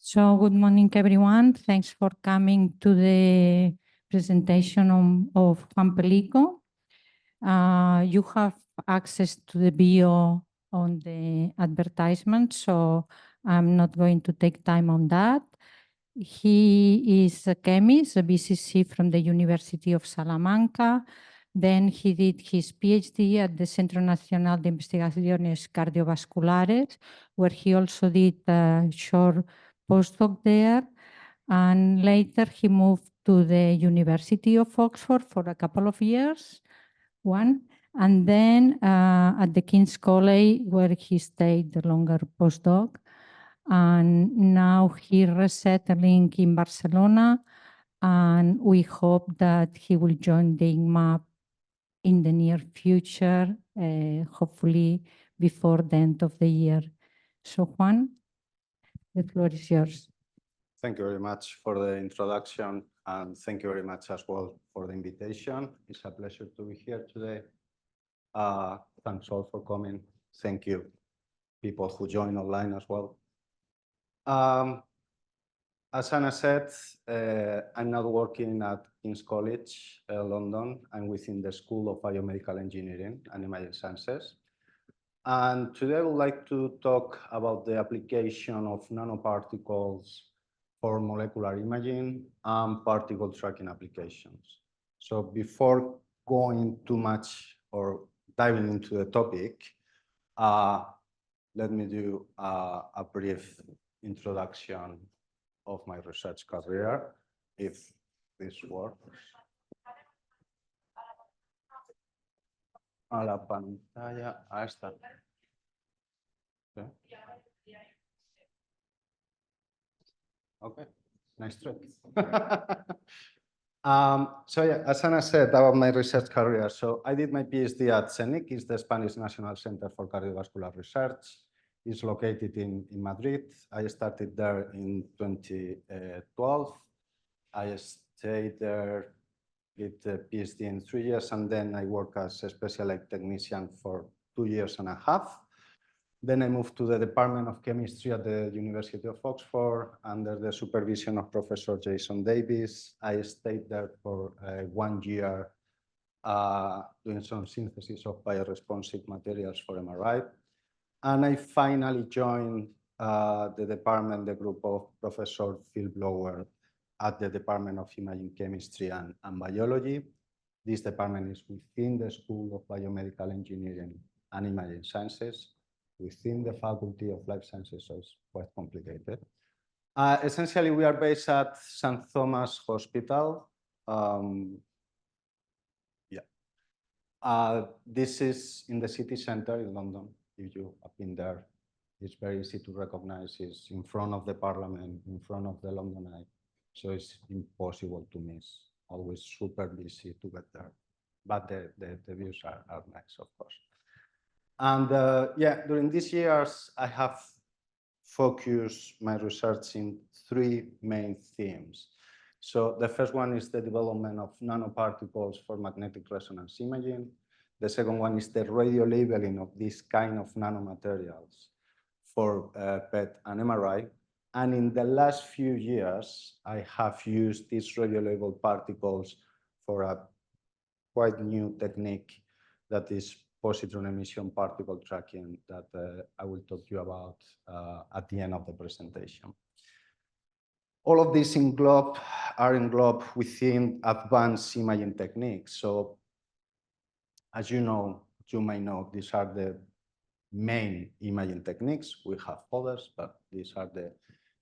So good morning, everyone. Thanks for coming to the presentation of Juan Pellico. You have access to the bio on the advertisement, so I'm not going to take time on that. He is a chemist, a BCC from the University of Salamanca. Then he did his PhD at the Centro Nacional de Investigaciones Cardiovasculares, where he also did a short postdoc there. And later he moved to the University of Oxford for a couple of years, and then at the King's College, where he stayed the longer postdoc. And now he's resettling in Barcelona, and we hope that he will join the ICMAB in the near future, hopefully before the end of the year. So Juan, the floor is yours. Thank you very much for the introduction, and thank you very much as well for the invitation. It's a pleasure to be here today. Thanks all for coming. Thank you, people who join online as well. As Anna said, I'm now working at King's College, London. I'm within the School of Biomedical Engineering and Imaging Sciences. And today I would like to talk about the application of nanoparticles for molecular imaging and particle tracking applications. So before going too much or diving into the topic, let me do a brief introduction of my research career, if this works. A la pantalla, a esta. Okay. Okay, nice trick. So yeah, as Anna said about my research career, so I did my PhD at CNIC, is the Spanish National Center for Cardiovascular Research. It's located in Madrid. I started there in 2012. I stayed there with the PhD in 3 years, and then I worked as a specialized technician for 2.5 years. Then I moved to the Department of Chemistry at the University of Oxford under the supervision of Professor Jason Davis. I stayed there for 1 year doing some synthesis of bioresponsive materials for MRI. And I finally joined the department, the group of Professor Phil Blower at the Department of Imaging Chemistry and Biology. This department is within the School of Biomedical Engineering and Imaging Sciences, within the Faculty of Life Sciences, so it's quite complicated. Essentially, we are based at St. Thomas Hospital. This is in the city center in London. If you have been there, it's very easy to recognize. It's in front of the Parliament, in front of the London Eye. So it's impossible to miss. Always super busy to get there. But the views are nice, of course. And yeah, during these years, I have focused my research in 3 main themes. So the first one is the development of nanoparticles for magnetic resonance imaging. The second one is the radiolabelling of this kind of nanomaterials for PET and MRI. And in the last few years, I have used these radiolabeled particles for a quite new technique that is positron emission particle tracking that I will talk to you about at the end of the presentation. All of these are englobed within advanced imaging techniques. So as you may know, these are the main imaging techniques. We have others, but these are the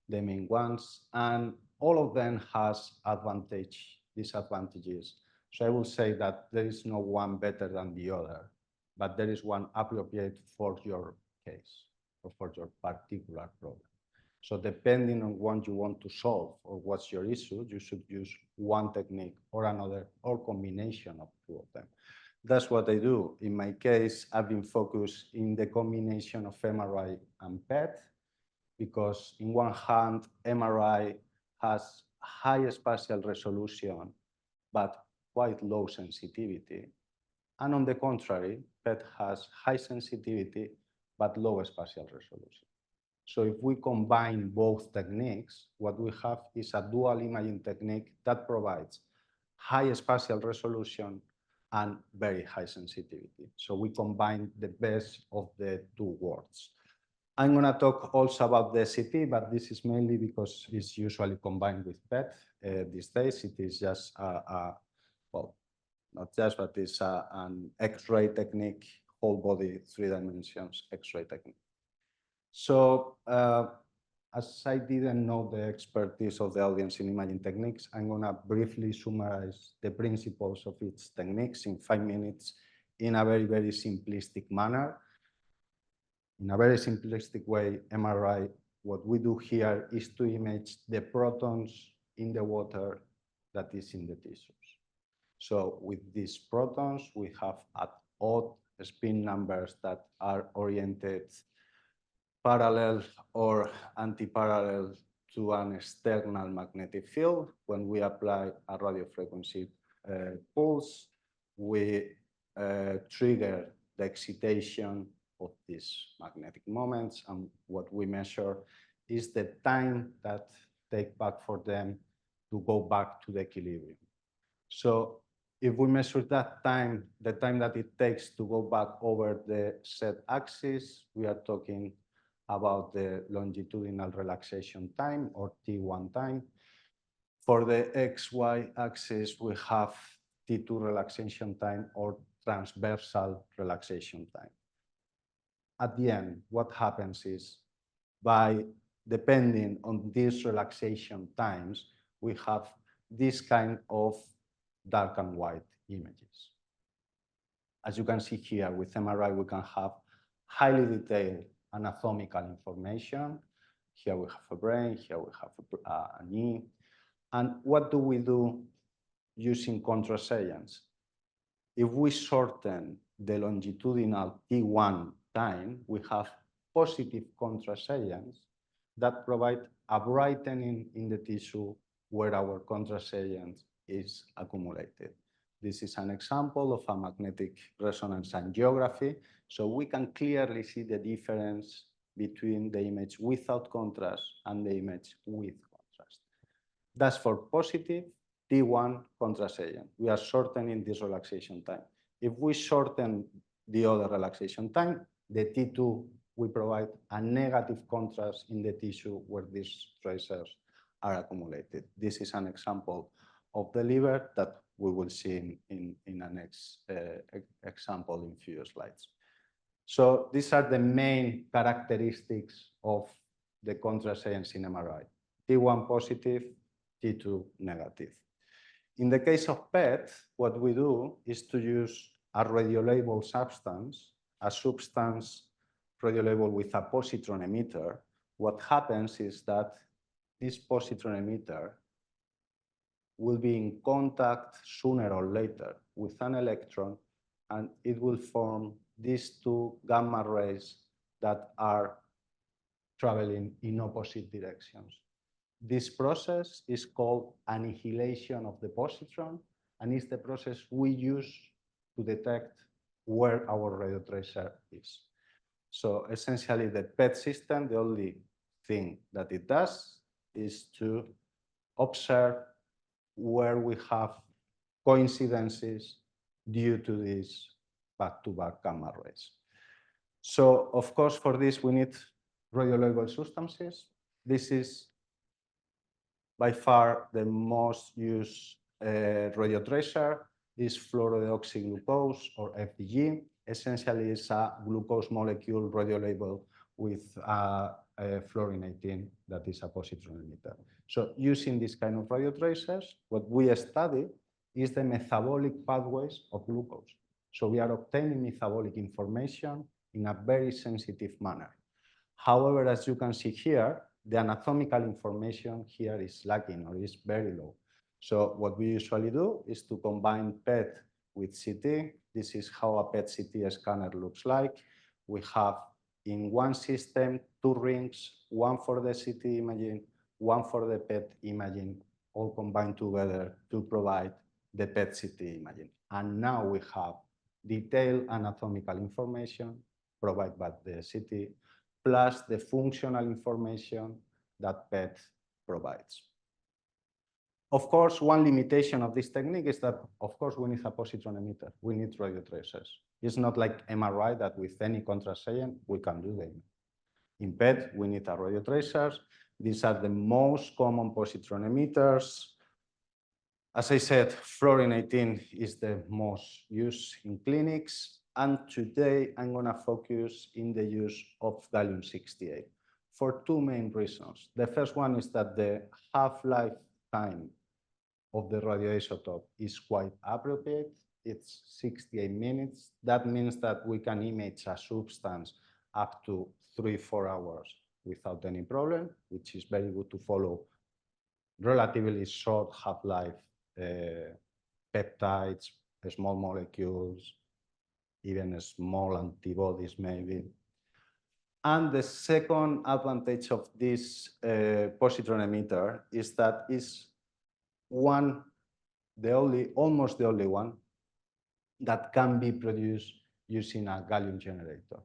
main ones. And all of them has disadvantages. So I will say that there is no one better than the other, but there is one appropriate for your case or for your particular problem. So depending on what you want to solve or what's your issue, you should use one technique or another or combination of 2 of them. That's what I do. In my case, I've been focused in the combination of MRI and PET, because in one hand, MRI has high spatial resolution, but quite low sensitivity. And on the contrary, PET has high sensitivity, but low spatial resolution. So if we combine both techniques, what we have is a dual imaging technique that provides high spatial resolution and very high sensitivity. So we combine the best of the two worlds. I'm going to talk also about the CT, but this is mainly because it's usually combined with PET these days. It is just well, not just, but it's an X-ray technique, whole body, 3 dimensions X-ray technique. So as I didn't know the expertise of the audience in imaging techniques, I'm going to briefly summarize the principles of each techniques in 5 minutes in a very, very simplistic manner. In a very simplistic way, MRI, what we do here is to image the protons in the water that is in the tissues. So with these protons, we have at odd spin numbers that are oriented parallel or anti-parallel to an external magnetic field. When we apply a radio frequency pulse, we trigger the excitation of these magnetic moments, and what we measure is the time that take back for them to go back to the equilibrium. So if we measure that time, the time that it takes to go back over the Z axis, we are talking about the longitudinal relaxation time, or T1 time. For the XY axis, we have T2 relaxation time, or transversal relaxation time. At the end, what happens is, by depending on these relaxation times, we have this kind of dark and white images. As you can see here, with MRI, we can have highly detailed anatomical information. Here we have a brain, here we have a knee. And what do we do using contrast agents? If we shorten the longitudinal T1 time, we have positive contrast agents that provide a brightening in the tissue where our contrast agent is accumulated. This is an example of a magnetic resonance angiography. So we can clearly see the difference between the image without contrast and the image with contrast. That's for positive T1 contrast agent. We are shortening this relaxation time. If we shorten the other relaxation time, the T2, we provide a negative contrast in the tissue where these tracers are accumulated. This is an example of the liver that we will see in a next example in few slides. So these are the main characteristics of the contrast agents in MRI. T1 positive, T2 negative. In the case of PET, what we do is to use a radiolabeled substance, a substance radiolabeled with a positron emitter. What happens is that this positron emitter will be in contact sooner or later with an electron, and it will form these two gamma rays that are traveling in opposite directions. This process is called annihilation of the positron, and is the process we use to detect where our radiotracer is. So essentially, the PET system, the only thing that it does is to observe where we have coincidences due to these back-to-back gamma rays. So, of course, for this, we need radiolabeled substances. This is by far the most used radiotracer. Is fluorodeoxyglucose, or FDG. Essentially, it's a glucose molecule radiolabeled with fluorine 18 that is a positron emitter. So using this kind of radiotracers, what we study is the metabolic pathways of glucose. So we are obtaining metabolic information in a very sensitive manner. However, as you can see here, the anatomical information here is lacking or is very low. So what we usually do is to combine PET with CT. This is how a PET CT scanner looks like. We have in one system 2 rings, one for the CT imaging, one for the PET imaging, all combined together to provide the PET CT imaging. And now we have detailed anatomical information provided by the CT plus the functional information that PET provides. Of course, one limitation of this technique is that, of course, we need a positron emitter. We need radio tracers. It's not like MRI that with any contrast agent, we can do them. In PET, we need a radio tracers. These are the most common positron emitters. As I said, fluorine-18 is the most used in clinics. And today, I'm going to focus in the use of gallium-68 for two main reasons. The first one is that the half-life time of the radioisotope is quite appropriate. It's 68 minutes. That means that we can image a substance up to 3-4 hours without any problem, which is very good to follow relatively short half-life peptides, small molecules, even small antibodies maybe. And the second advantage of this positron emitter is that it's almost the only one that can be produced using a gallium generator.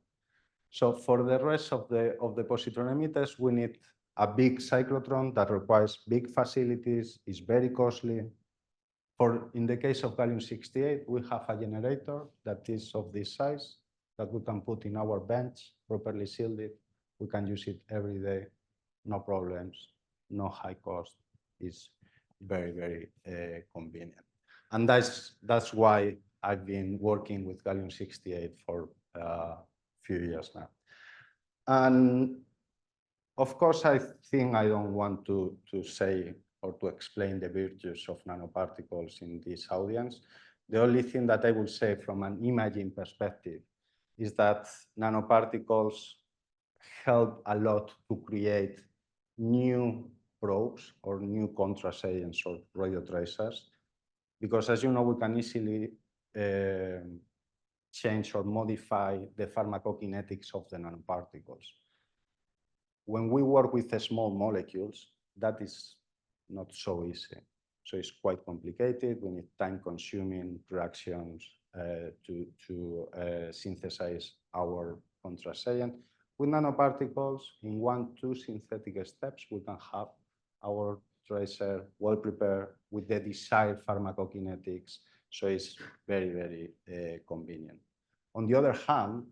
So for the rest of the positron emitters, we need a big cyclotron that requires big facilities, is very costly. In the case of gallium-68, we have a generator that is of this size that we can put in our bench, properly sealed it. We can use it every day, no problems, no high cost. It's very, very convenient. And that's why I've been working with gallium-68 for a few years now. And of course, I think I don't want to say or to explain the virtues of nanoparticles in this audience. The only thing that I will say from an imaging perspective is that nanoparticles help a lot to create new probes or new contrast agents or radio tracers, because as you know, we can easily change or modify the pharmacokinetics of the nanoparticles. When we work with the small molecules, that is not so easy. So it's quite complicated. We need time-consuming reactions to synthesize our contrast agent. With nanoparticles, in 1-2 synthetic steps, we can have our tracer well prepared with the desired pharmacokinetics. So it's very, very convenient. On the other hand,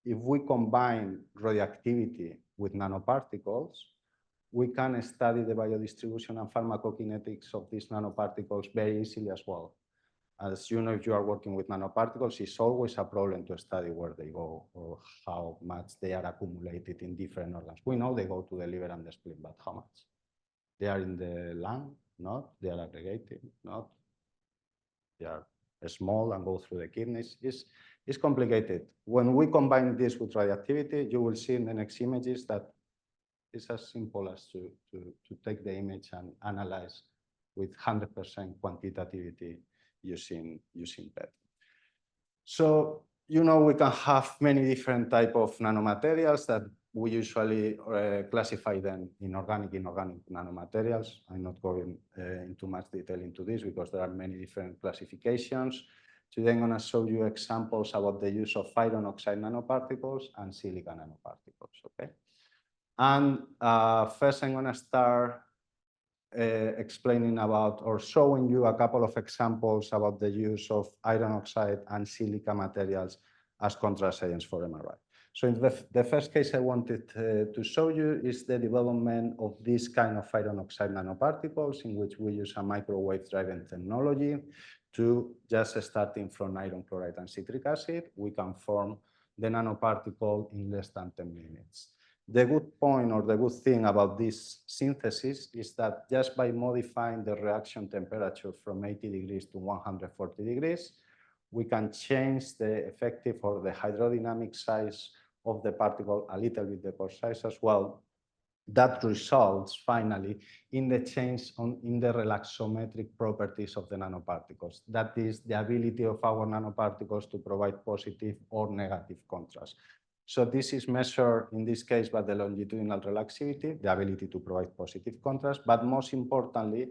if we combine radioactivity with nanoparticles, we can study the biodistribution and pharmacokinetics of these nanoparticles very easily as well. As you know, if you are working with nanoparticles, it's always a problem to study where they go or how much they are accumulated in different organs. We know they go to the liver and the spleen, but how much? They are in the lung, not. They are aggregated, not. They are small and go through the kidneys. It's complicated. When we combine this with radioactivity, you will see in the next images that it's as simple as to take the image and analyze with 100% quantitativity using PET. So, you know, we can have many different types of nanomaterials that we usually classify them in organic, inorganic nanomaterials. I'm not going into much detail into this because there are many different classifications. Today, I'm going to show you examples about the use of iron oxide nanoparticles and silica nanoparticles, okay? And first, I'm going to start explaining about or showing you a couple of examples about the use of iron oxide and silica materials as contrast agents for MRI. So in the first case I wanted to show you is the development of this kind of iron oxide nanoparticles, in which we use a microwave-driven technology to, just starting from iron chloride and citric acid, we can form the nanoparticle in less than 10 minutes. The good point or the good thing about this synthesis is that just by modifying the reaction temperature from 80 degrees to 140 degrees, we can change the effective or the hydrodynamic size of the particle a little bit, the core size as well. That results finally in the change in the relaxometric properties of the nanoparticles. That is the ability of our nanoparticles to provide positive or negative contrast. So this is measured in this case by the longitudinal relaxivity, the ability to provide positive contrast, but most importantly,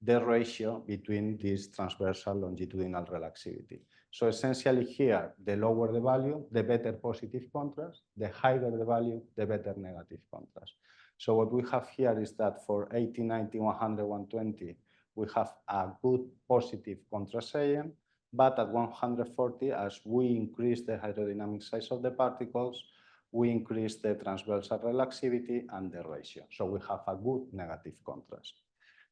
the ratio between this transversal longitudinal relaxivity. So essentially here, the lower the value, the better positive contrast, the higher the value, the better negative contrast. So what we have here is that for 80, 90, 100, 120, we have a good positive contrast agent, but at 140, as we increase the hydrodynamic size of the particles, we increase the transversal relaxivity and the ratio. So we have a good negative contrast.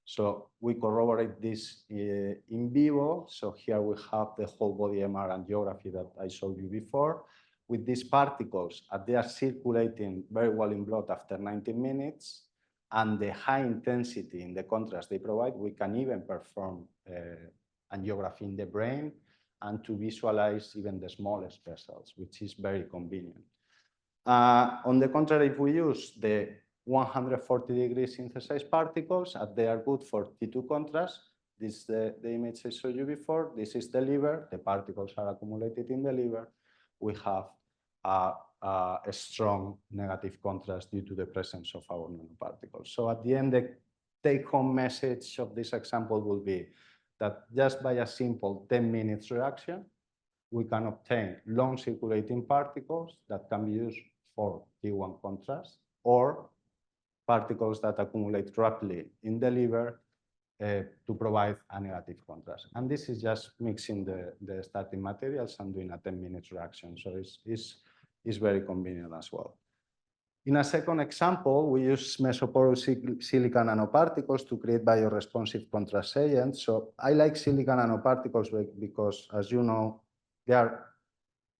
So we corroborate this in vivo. So here we have the whole body MR angiography that I showed you before. With these particles, they are circulating very well in blood after 90 minutes, and the high intensity in the contrast they provide, we can even perform angiography in the brain and to visualize even the smallest vessels, which is very convenient. On the contrary, if we use the 140-degree synthesized particles, they are good for T2 contrast. This is the image I showed you before. This is the liver. The particles are accumulated in the liver. We have a strong negative contrast due to the presence of our nanoparticles. So at the end, the take-home message of this example will be that just by a simple 10 minutes reaction, we can obtain long circulating particles that can be used for T1 contrast, or particles that accumulate rapidly in the liver to provide a negative contrast. And this is just mixing the starting materials and doing a 10-minute reaction. So it's very convenient as well. In a second example, we use mesoporous silica nanoparticles to create bioresponsive contrast agents. So I like silica nanoparticles because, as you know, they are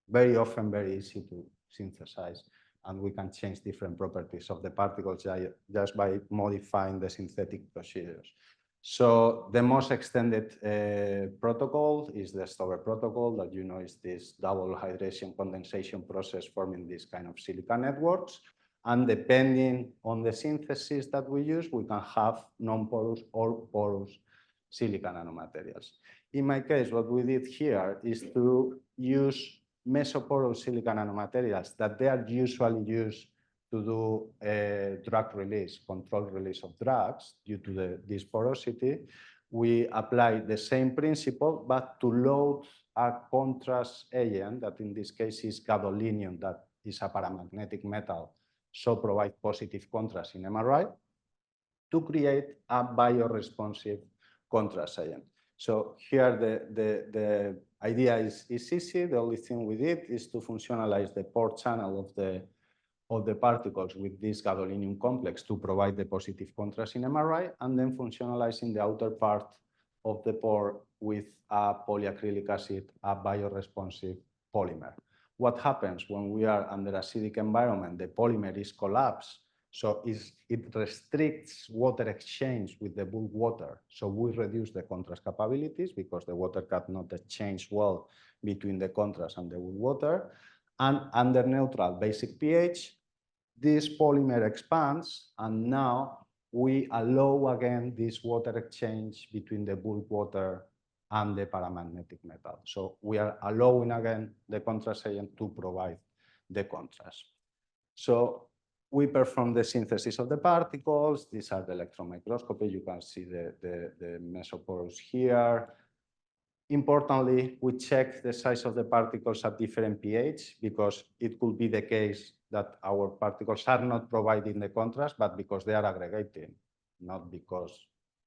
very often very easy to synthesize, and we can change different properties of the particles just by modifying the synthetic procedures. So the most extended protocol is the Stover protocol, that you know is this double hydration condensation process forming this kind of silica networks. And depending on the synthesis that we use, we can have non-porous or porous silica nanomaterials. In my case, what we did here is to use mesoporous silica nanomaterials that they are usually used to do drug release, controlled release of drugs due to this porosity. We apply the same principle, but to load a contrast agent that in this case is gadolinium, that is a paramagnetic metal, so provide positive contrast in MRI to create a bioresponsive contrast agent. So here the idea is easy. The only thing we did is to functionalize the pore channel of the particles with this gadolinium complex to provide the positive contrast in MRI, and then functionalizing the outer part of the pore with a polyacrylic acid, a bioresponsive polymer. What happens when we are under acidic environment? The polymer is collapsed, so it restricts water exchange with the bulk water. So we reduce the contrast capabilities because the water cannot exchange well between the contrast and the bulk water. And under neutral basic pH, this polymer expands, and now we allow again this water exchange between the bulk water and the paramagnetic metal. So we are allowing again the contrast agent to provide the contrast. So we perform the synthesis of the particles. These are the electron microscopy. You can see the mesoporous here. Importantly, we check the size of the particles at different pH, because it could be the case that our particles are not providing the contrast, but because they are aggregating, not because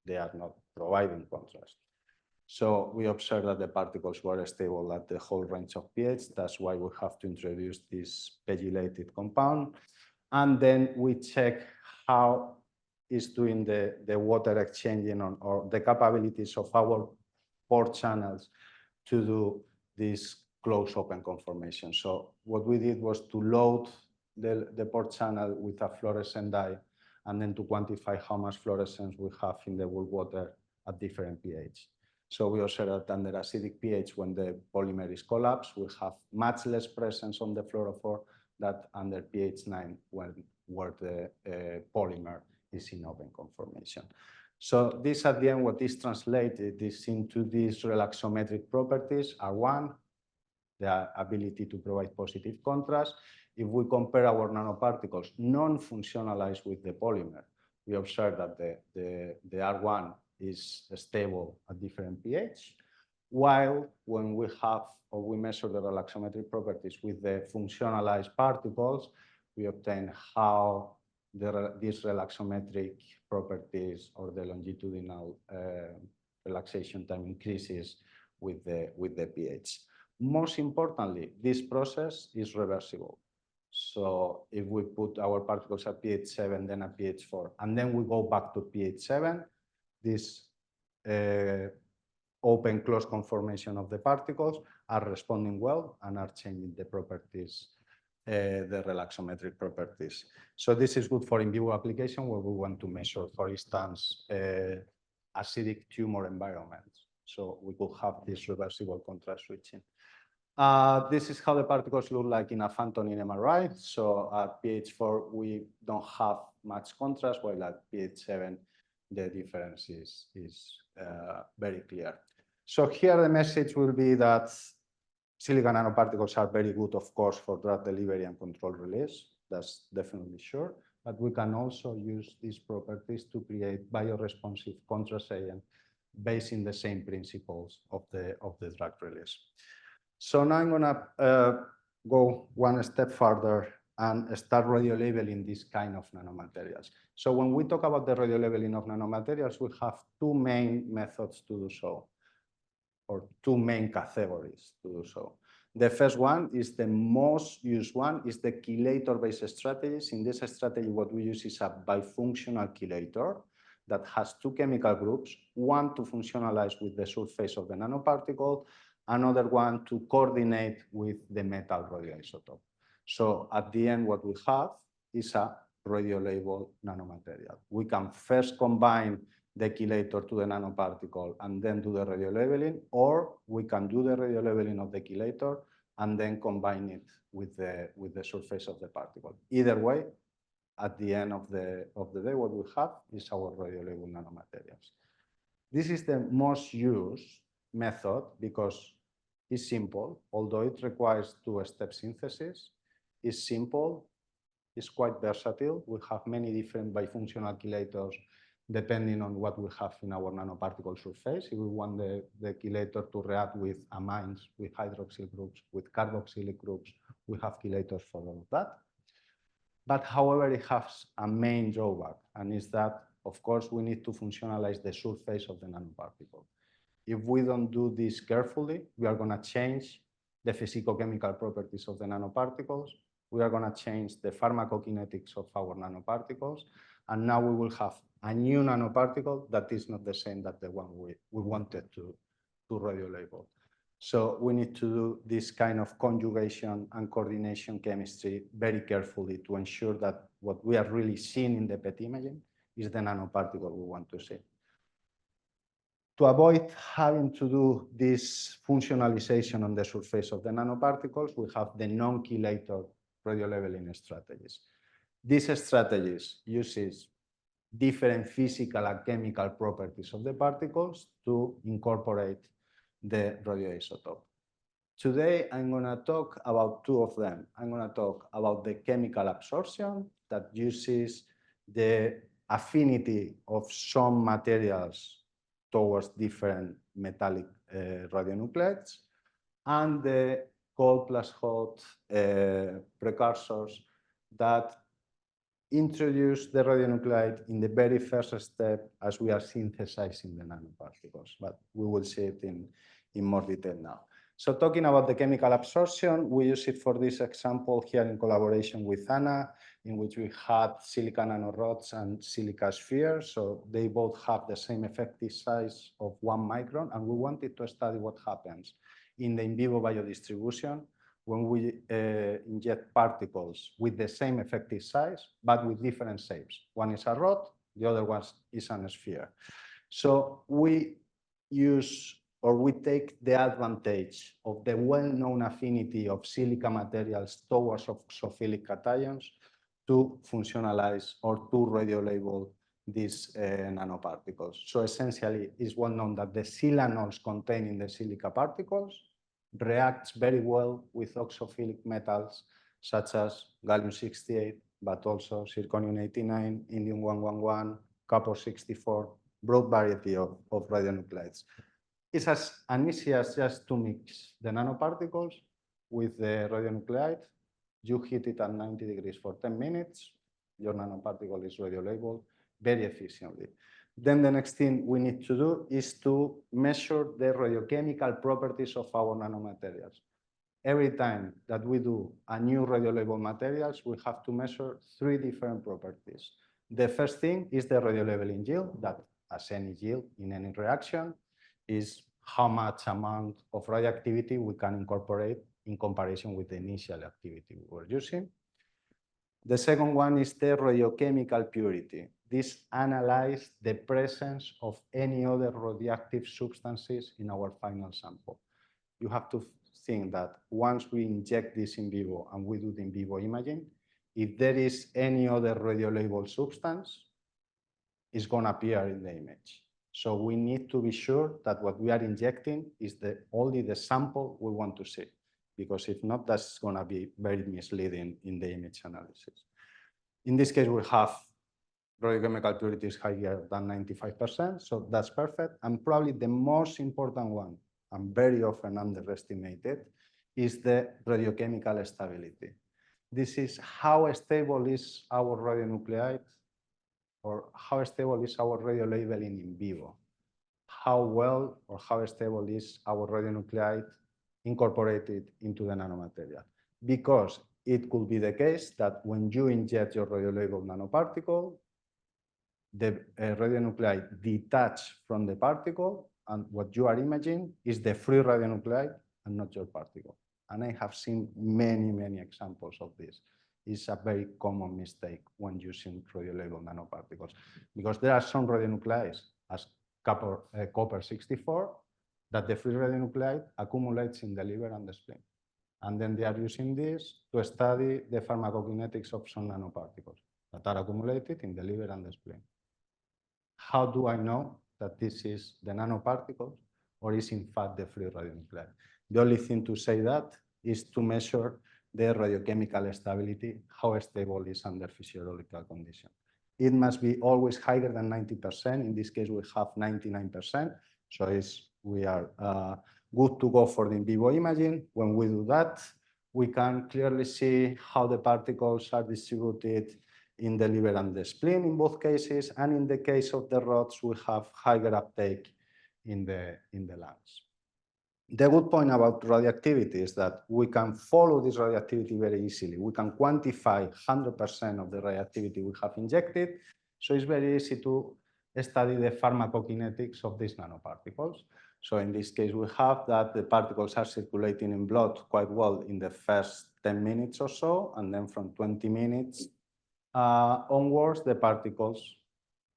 they are not providing contrast. So we observed that the particles were stable at the whole range of pH. That's why we have to introduce this pegylated compound. And then we check how is doing the water exchanging or the capabilities of our pore channels to do this close-open conformation. So what we did was to load the pore channel with a fluorescent dye, and then to quantify how much fluorescence we have in the bulk water at different pH. So we observed that under acidic pH, when the polymer is collapsed, we have much less presence on the fluorophore than under pH 9, where the polymer is in open conformation. So this at the end, what is translated is into these relaxometric properties are one, the ability to provide positive contrast. If we compare our nanoparticles non-functionalized with the polymer, we observe that the R1 is stable at different pH, While when we have or we measure the relaxometric properties with the functionalized particles, we obtain how these relaxometric properties or the longitudinal relaxation time increases with the pH. Most importantly, this process is reversible. So if we put our particles at pH 7, then at pH 4, and then we go back to pH 7, this open-close conformation of the particles are responding well and are changing the properties, the relaxometric properties. So this is good for in vivo application where we want to measure, for instance, acidic tumor environments. So we could have this reversible contrast switching. This is how the particles look like in a phantom in MRI. So at pH 4, we don't have much contrast, while at pH 7, the difference is very clear. So here the message will be that silica nanoparticles are very good, of course, for drug delivery and controlled release. That's definitely sure. But we can also use these properties to create bioresponsive contrast agent based in the same principles of the drug release. So now I'm gonna go one step further and start radiolabeling this kind of nanomaterials. So when we talk about the radiolabeling of nanomaterials, we have two main methods to do so, or two main categories to do so. The first one is the most used one, is the chelator-based strategies. In this strategy, what we use is a bifunctional chelator that has two chemical groups, one to functionalize with the surface of the nanoparticle, another one to coordinate with the metal radioisotope. So at the end, what we have is a radiolabeled nanomaterial. We can first combine the chelator to the nanoparticle and then do the radiolabeling, or we can do the radiolabeling of the chelator and then combine it with the surface of the particle. Either way, at the end of the day, what we have is our radiolabeled nanomaterials. This is the most used method because it's simple, although it requires two-step synthesis. It's simple, it's quite versatile. We have many different bifunctional chelators depending on what we have in our nanoparticle surface. If we want the chelator to react with amines, with hydroxyl groups, with carboxylic groups, we have chelators for all of that. But however, it has a main drawback, and is that, of course, we need to functionalize the surface of the nanoparticle. If we don't do this carefully, we are going to change the physicochemical properties of the nanoparticles. We are going to change the pharmacokinetics of our nanoparticles. And now we will have a new nanoparticle that is not the same that the one we wanted to radiolabel. So we need to do this kind of conjugation and coordination chemistry very carefully to ensure that what we are really seeing in the PET imaging is the nanoparticle we want to see. To avoid having to do this functionalization on the surface of the nanoparticles, we have the non-chelator radiolabeling strategies. These strategies uses different physical and chemical properties of the particles to incorporate the radioisotope. Today, I'm going to talk about two of them. I'm going to talk about the chemical absorption that uses the affinity of some materials towards different metallic radionuclides, and the cold plus hot precursors that introduce the radionuclide in the very first step as we are synthesizing the nanoparticles, but we will see it in more detail now. So talking about the chemical absorption, we use it for this example here in collaboration with Anna, in which we had silica nanorods and silica spheres. So they both have the same effective size of 1 micron, and we wanted to study what happens in the in vivo biodistribution when we inject particles with the same effective size, but with different shapes. One is a rod, the other one is a sphere. So we use, or we take the advantage of the well-known affinity of silica materials towards oxophilic cations to functionalize or to radiolabel these nanoparticles. So essentially, it's well known that the silanols contained in the silica particles reacts very well with oxophilic metals such as gallium-68, but also zirconium-89, indium-111, copper-64, broad variety of radionuclides. It's as easy as just to mix the nanoparticles with the radionuclide. You heat it at 90 degrees for 10 minutes. Your nanoparticle is radiolabeled very efficiently. Then the next thing we need to do is to measure the radiochemical properties of our nanomaterials. Every time that we do a new radiolabeled materials, we have to measure 3 different properties. The first thing is the radiolabeling yield, that as any yield in any reaction is how much amount of radioactivity we can incorporate in comparison with the initial activity we were using. The second one is the radiochemical purity. This analyzes the presence of any other radioactive substances in our final sample. You have to think that once we inject this in vivo and we do the in vivo imaging, if there is any other radiolabeled substance, it's going to appear in the image. So we need to be sure that what we are injecting is only the sample we want to see, because if not, that's going to be very misleading in the image analysis. In this case, we have radiochemical purity is higher than 95%, so that's perfect. And probably the most important one, and very often underestimated, is the radiochemical stability. This is how stable is our radionuclide, or how stable is our radiolabeling in vivo. How well or how stable is our radionuclide incorporated into the nanomaterial. Because it could be the case that when you inject your radiolabeled nanoparticle, the radionuclide detached from the particle, and what you are imaging is the free radionuclide and not your particle. And I have seen many, many examples of this. It's a very common mistake when using radiolabeled nanoparticles, because there are some radionuclides, as copper-64, that the free radionuclide accumulates in the liver and the spleen. And then they are using this to study the pharmacokinetics of some nanoparticles that are accumulated in the liver and the spleen. How do I know that this is the nanoparticles or is in fact the free radionuclide? The only thing to say that is to measure the radiochemical stability, how stable it is under physiological conditions. It must be always higher than 90%. In this case, we have 99%. So we are good to go for the in vivo imaging. When we do that, we can clearly see how the particles are distributed in the liver and the spleen in both cases. And in the case of the rods, we have higher uptake in the lungs. The good point about radioactivity is that we can follow this radioactivity very easily. We can quantify 100% of the radioactivity we have injected. So it's very easy to study the pharmacokinetics of these nanoparticles. So in this case, we have that the particles are circulating in blood quite well in the first 10 minutes or so. And then from 20 minutes onwards, the particles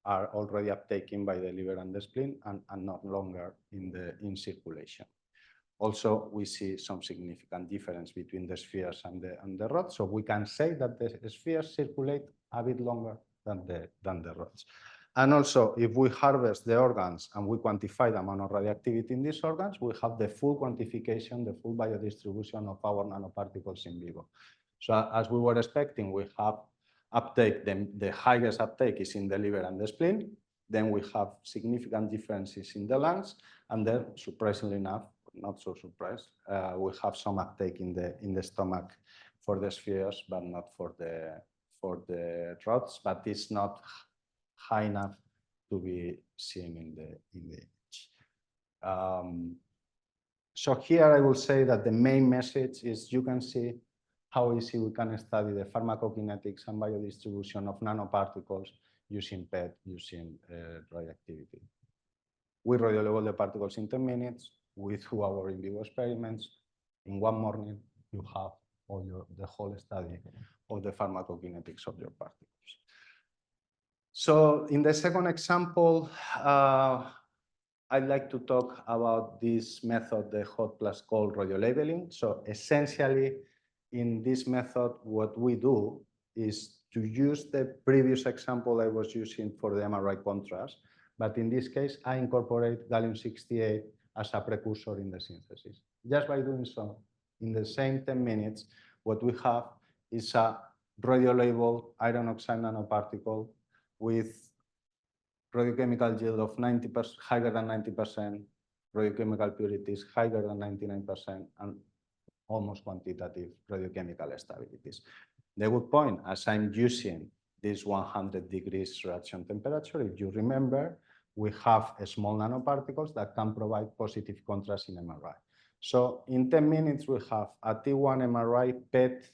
are already uptaken by the liver and the spleen and not longer in circulation. Also, we see some significant difference between the spheres and the rods. So we can say that the spheres circulate a bit longer than the rods. And also, if we harvest the organs and we quantify the amount of radioactivity in these organs, we have the full quantification, the full biodistribution of our nanoparticles in vivo. So as we were expecting, we have uptake, the highest uptake is in the liver and the spleen. Then we have significant differences in the lungs. And then, surprisingly enough, not so surprised, we have some uptake in the stomach for the spheres, but not for the rods. But it's not high enough to be seen in the image. So here I will say that the main message is you can see how easy we can study the pharmacokinetics and biodistribution of nanoparticles using PET, using radioactivity. We radiolabel the particles in 10 minutes. We do our in vivo experiments. In one morning, you have the whole study of the pharmacokinetics of your particles. So in the second example, I'd like to talk about this method, the hot plus cold radiolabeling. So essentially, in this method, what we do is to use the previous example I was using for the MRI contrast. But in this case, I incorporate gallium-68 as a precursor in the synthesis. Just by doing so, in the same 10 minutes, what we have is a radiolabeled iron oxide nanoparticle with radiochemical yield of 90%, higher than 90%, radiochemical purity is higher than 99%, and almost quantitative radiochemical stabilities. The good point, as I'm using this 100 degrees reaction temperature, if you remember, we have small nanoparticles that can provide positive contrast in MRI. So in 10 minutes, we have a T1 MRI PET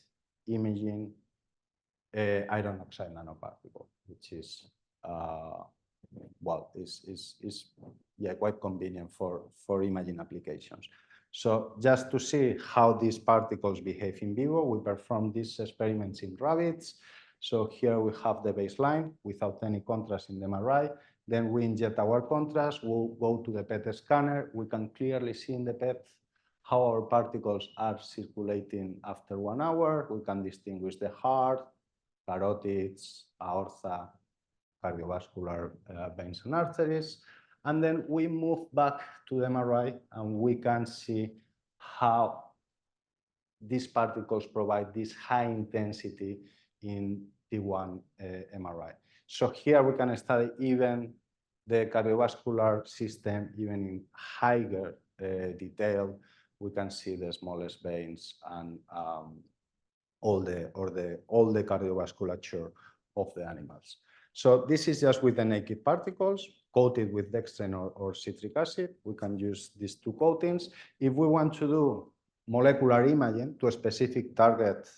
imaging iron oxide nanoparticle, which is quite convenient for imaging applications. So just to see how these particles behave in vivo, we perform these experiments in rabbits. So here we have the baseline without any contrast in the MRI. Then we inject our contrast, we'll go to the PET scanner. We can clearly see in the PET how our particles are circulating after 1 hour. We can distinguish the heart, carotids, aorta, cardiovascular veins and arteries. And then we move back to the MRI and we can see how these particles provide this high intensity in T1 MRI. So here we can study even the cardiovascular system, even in higher detail. We can see the smallest veins and all the cardiovasculature of the animals. So this is just with the naked particles coated with dextrin or citric acid. We can use these two coatings. If we want to do molecular imaging to a specific target,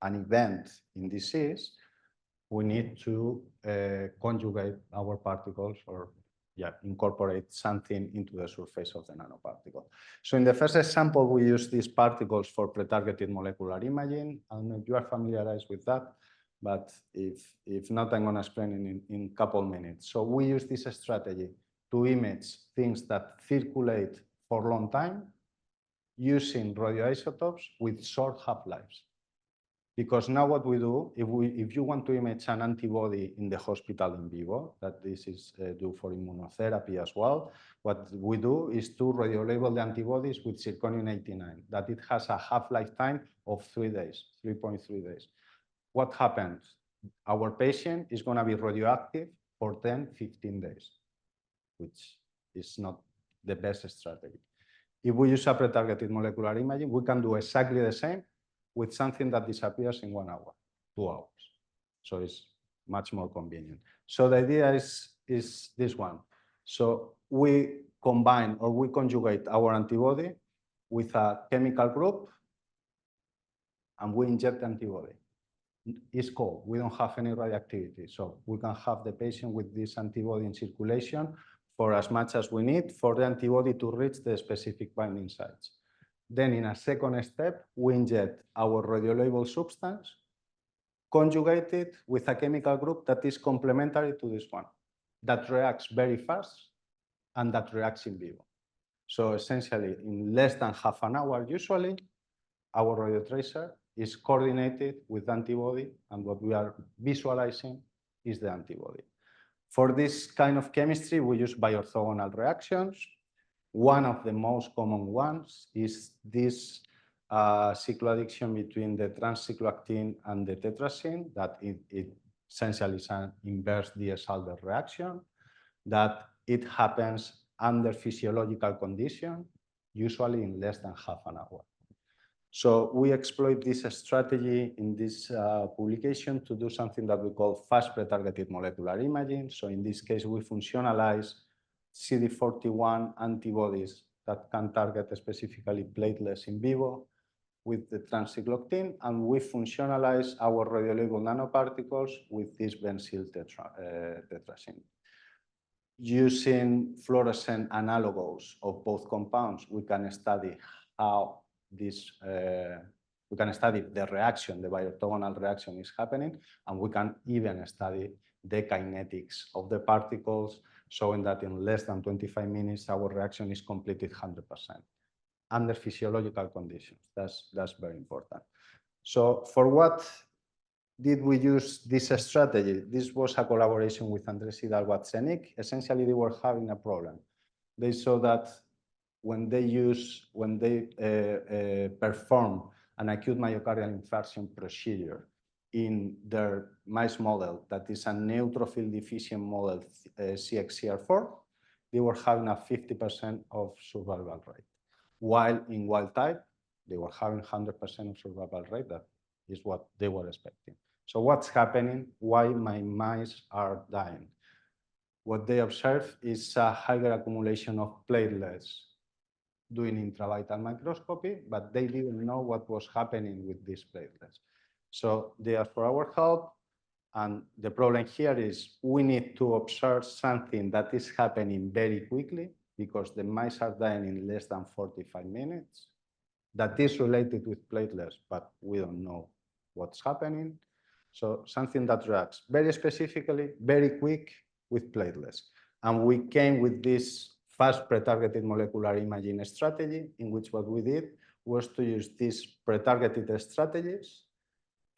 an event in disease, we need to conjugate our particles or incorporate something into the surface of the nanoparticle. So in the first example, we use these particles for pre-targeted molecular imaging. I don't know if you are familiarized with that, but if not, I'm going to explain in a couple minutes. So we use this strategy to image things that circulate for a long time using radioisotopes with short half-lives. Because now what we do, if you want to image an antibody in the hospital in vivo, that this is due for immunotherapy as well, what we do is to radiolabel the antibodies with zirconium-89, that it has a half-life time of 3 days, 3.3 days. What happens? Our patient is going to be radioactive for 10, 15 days, which is not the best strategy. If we use a pre-targeted molecular imaging, we can do exactly the same with something that disappears in 1 hour, 2 hours. So it's much more convenient. So the idea is this one. So we combine or we conjugate our antibody with a chemical group and we inject the antibody. It's cold. We don't have any radioactivity. So we can have the patient with this antibody in circulation for as much as we need for the antibody to reach the specific binding sites. Then in a second step, we inject our radiolabeled substance conjugated with a chemical group that is complementary to this one, that reacts very fast and that reacts in vivo. So essentially, in less than half an hour, usually, our radiotracer is coordinated with antibody, and what we are visualizing is the antibody. For this kind of chemistry, we use bioorthogonal reactions. One of the most common ones is this cycloaddition between the trans-cycloactine and the tetrazine, that it essentially is an inverse Diels-Alder reaction, that it happens under physiological conditions, usually in less than half an hour. So we exploit this strategy in this publication to do something that we call fast pre-targeted molecular imaging. So in this case, we functionalize CD41 antibodies that can target specifically platelets in vivo with the trans-cycloactine, and we functionalize our radiolabeled nanoparticles with this benzyl tetrazine. Using fluorescent analogous of both compounds, we can study how this, we can study the reaction, the bioorthogonal reaction is happening, and we can even study the kinetics of the particles, showing that in less than 25 minutes, our reaction is completed 100% under physiological conditions. That's very important. So for what did we use this strategy? This was a collaboration with Andres Hidalgo at CNIC. Essentially, they were having a problem. They saw that when they perform an acute myocardial infarction procedure in their mice model, that is a neutrophil deficient model, CXCR4, they were having a 50% of survival rate. While in wild type, they were having 100% of survival rate. That is what they were expecting. So what's happening? Why my mice are dying? What they observed is a higher accumulation of platelets doing intravital microscopy, but they didn't know what was happening with these platelets. So they asked for our help. And the problem here is we need to observe something that is happening very quickly because the mice are dying in less than 45 minutes. That is related with platelets, but we don't know what's happening. So something that reacts very specifically, very quick with platelets. And we came with this fast pre-targeted molecular imaging strategy in which what we did was to use these pre-targeted strategies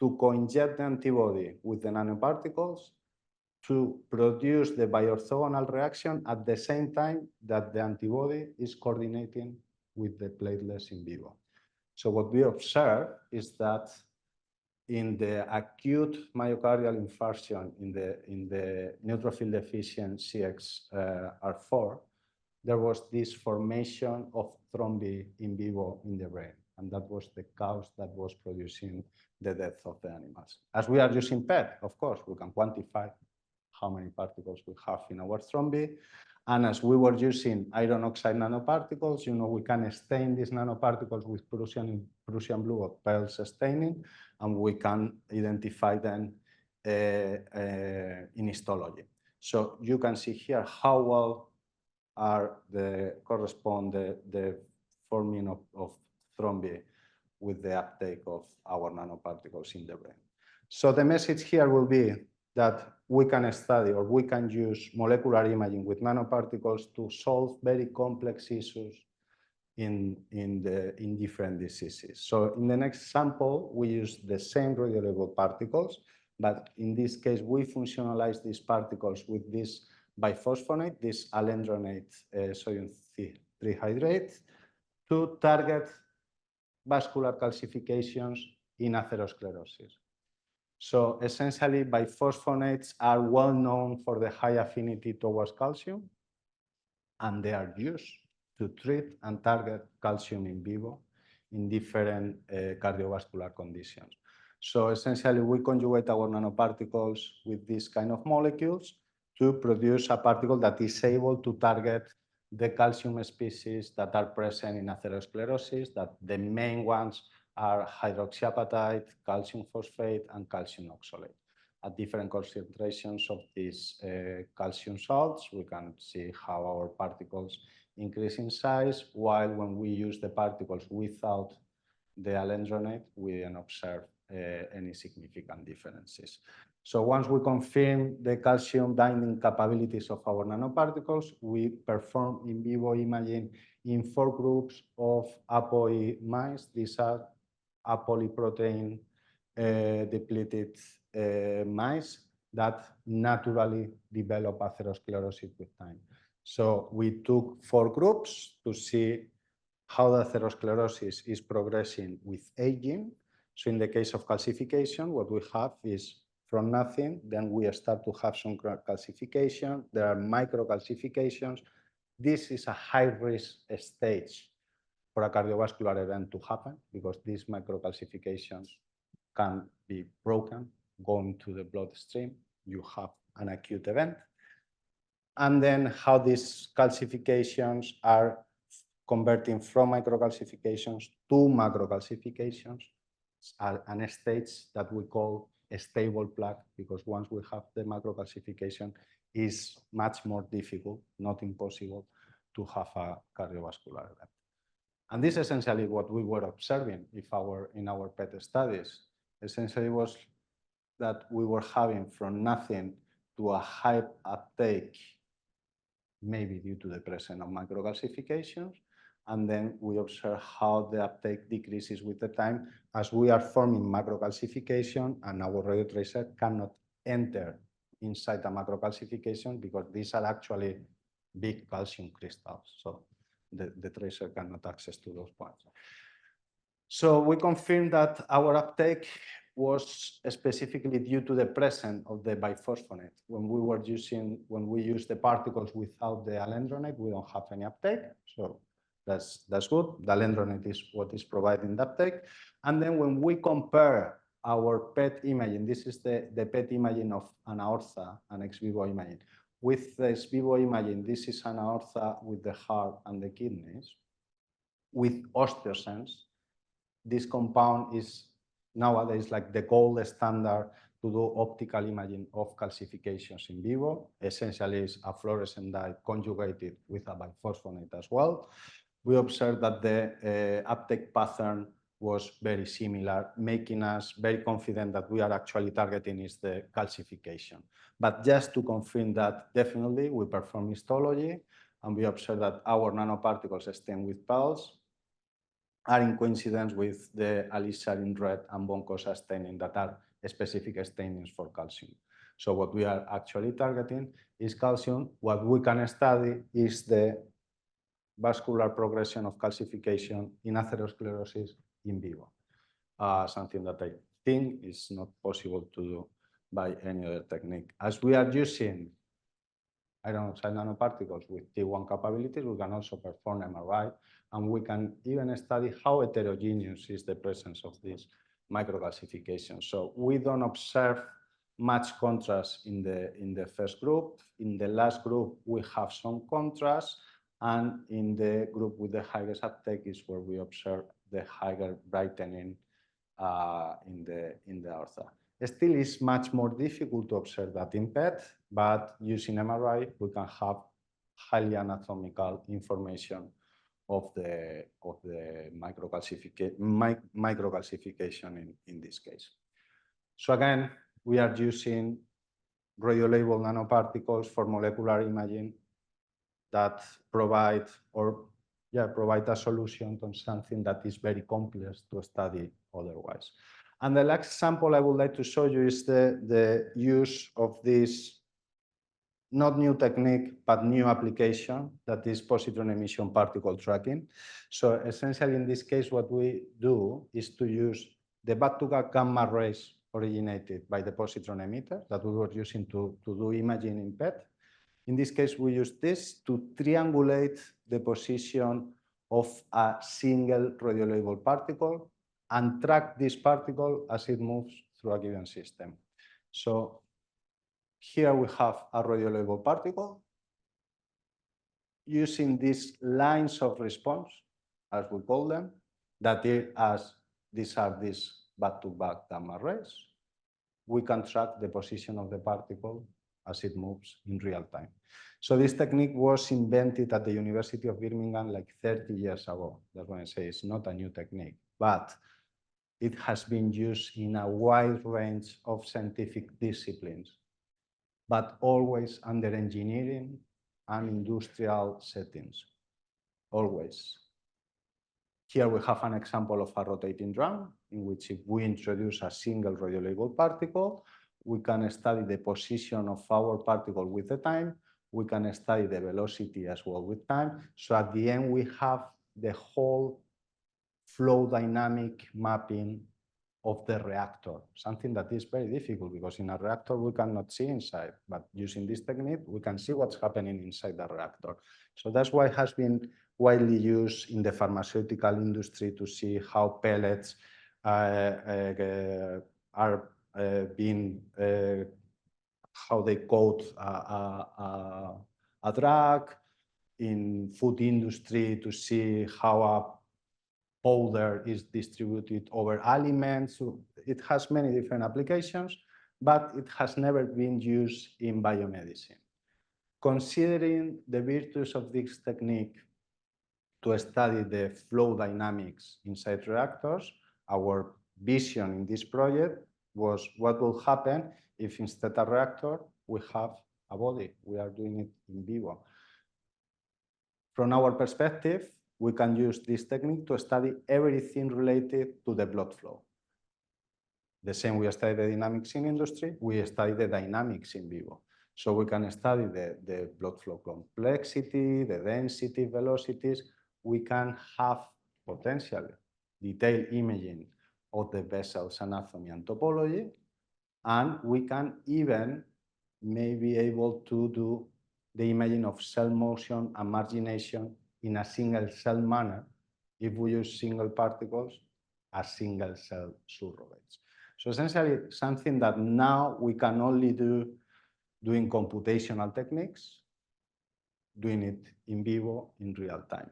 to co-inject the antibody with the nanoparticles to produce the bioorthogonal reaction at the same time that the antibody is coordinating with the platelets in vivo. So what we observe is that in the acute myocardial infarction in the neutrophil deficient CXR4, there was this formation of thrombi in vivo in the brain. And that was the cause that was producing the death of the animals. As we are using PET, of course, we can quantify how many particles we have in our thrombi. And as we were using iron oxide nanoparticles, we can stain these nanoparticles with Prussian blue or Pearls staining, and we can identify them in histology. So you can see here how well correspond the forming of thrombi with the uptake of our nanoparticles in the brain. So the message here will be that we can study or we can use molecular imaging with nanoparticles to solve very complex issues in different diseases. So in the next sample, we use the same radiolabeled particles, but in this case, we functionalize these particles with this biphosphonate, this alendronate sodium trihydrate, to target vascular calcifications in atherosclerosis. So essentially, biphosphonates are well known for the high affinity towards calcium, and they are used to treat and target calcium in vivo in different cardiovascular conditions. So essentially, we conjugate our nanoparticles with these kind of molecules to produce a particle that is able to target the calcium species that are present in atherosclerosis, that the main ones are hydroxyapatite, calcium phosphate, and calcium oxalate. At different concentrations of these calcium salts, we can see how our particles increase in size, while when we use the particles without the alendronate, we don't observe any significant differences. So once we confirm the calcium binding capabilities of our nanoparticles, we perform in vivo imaging in 4 groups of APOE mice. These are apolyprotein depleted mice that naturally develop atherosclerosis with time. So we took 4 groups to see how the atherosclerosis is progressing with aging. So in the case of calcification, what we have is from nothing, then we start to have some calcification. There are microcalcifications. This is a high-risk stage for a cardiovascular event to happen because these microcalcifications can be broken, going to the bloodstream. You have an acute event. And then how these calcifications are converting from microcalcifications to macrocalcifications, an stage that we call a stable plaque, because once we have the macrocalcification, it's much more difficult, not impossible, to have a cardiovascular event. And this is essentially what we were observing in our PET studies. Essentially was that we were having from nothing to a high uptake, maybe due to the presence of microcalcifications. And then we observe how the uptake decreases with the time as we are forming macrocalcification, and our radiotracer cannot enter inside the macrocalcification because these are actually big calcium crystals. So the tracer cannot access to those points. So we confirm that our uptake was specifically due to the presence of the biphosphonate. When we use the particles without the alendronate, we don't have any uptake. So that's good. The alendronate is what is providing the uptake. And then when we compare our PET imaging, this is the PET imaging of an aorta, an ex vivo imaging. With the ex vivo imaging, this is an aorta with the heart and the kidneys. With osteosense, this compound is nowadays like the gold standard to do optical imaging of calcifications in vivo. Essentially, it's a fluorescent dye conjugated with a biphosphonate as well. We observed that the uptake pattern was very similar, making us very confident that we are actually targeting is the calcification. But just to confirm that, definitely we perform histology and we observe that our nanoparticles stain with pulse are in coincidence with the alizarin red and bone cosa staining that are specific stainings for calcium. So what we are actually targeting is calcium. What we can study is the vascular progression of calcification in atherosclerosis in vivo, something that I think is not possible to do by any other technique. As we are using oxide nanoparticles with T1 capabilities, we can also perform MRI, and we can even study how heterogeneous is the presence of these microcalcifications. So we don't observe much contrast in the first group. In the last group, we have some contrast, and in the group with the highest uptake is where we observe the higher brightening in the aorta. Still, it's much more difficult to observe that in PET, but using MRI, we can have highly anatomical information of the microcalcification in this case. So again, we are using radiolabeled nanoparticles for molecular imaging that provide a solution to something that is very complex to study otherwise. And the last example I would like to show you is the use of this not new technique, but new application, that is positron emission particle tracking. So essentially in this case, what we do is to use the back-to-back gamma rays originated by the positron emitter that we were using to do imaging in PET. In this case, we use this to triangulate the position of a single radiolabeled particle and track this particle as it moves through a given system. So here we have a radiolabeled particle using these lines of response, as we call them, that these are these back-to-back gamma rays. We can track the position of the particle as it moves in real time. So this technique was invented at the University of Birmingham like 30 years ago. That's why I say it's not a new technique, but it has been used in a wide range of scientific disciplines, but always under engineering and industrial settings, always. Here we have an example of a rotating drum in which if we introduce a single radiolabeled particle, we can study the position of our particle with the time. We can study the velocity as well with time. So at the end, we have the whole flow dynamic mapping of the reactor, something that is very difficult because in a reactor we cannot see inside, but using this technique, we can see what's happening inside the reactor. So that's why it has been widely used in the pharmaceutical industry to see how pellets are being, how they coat a drug, in food industry to see how a powder is distributed over aliments. So it has many different applications, but it has never been used in biomedicine. Considering the virtues of this technique to study the flow dynamics inside reactors, our vision in this project was what will happen if instead of a reactor, we have a body. We are doing it in vivo. From our perspective, we can use this technique to study everything related to the blood flow. The same we study the dynamics in industry, we study the dynamics in vivo. So we can study the blood flow complexity, the density, velocities. We can have potentially detailed imaging of the vessel's anatomy and topology. And we can even may be able to do the imaging of cell motion and margination in a single cell manner if we use single particles as single cell surrogates. So essentially something that now we can only do doing computational techniques, doing it in vivo in real time.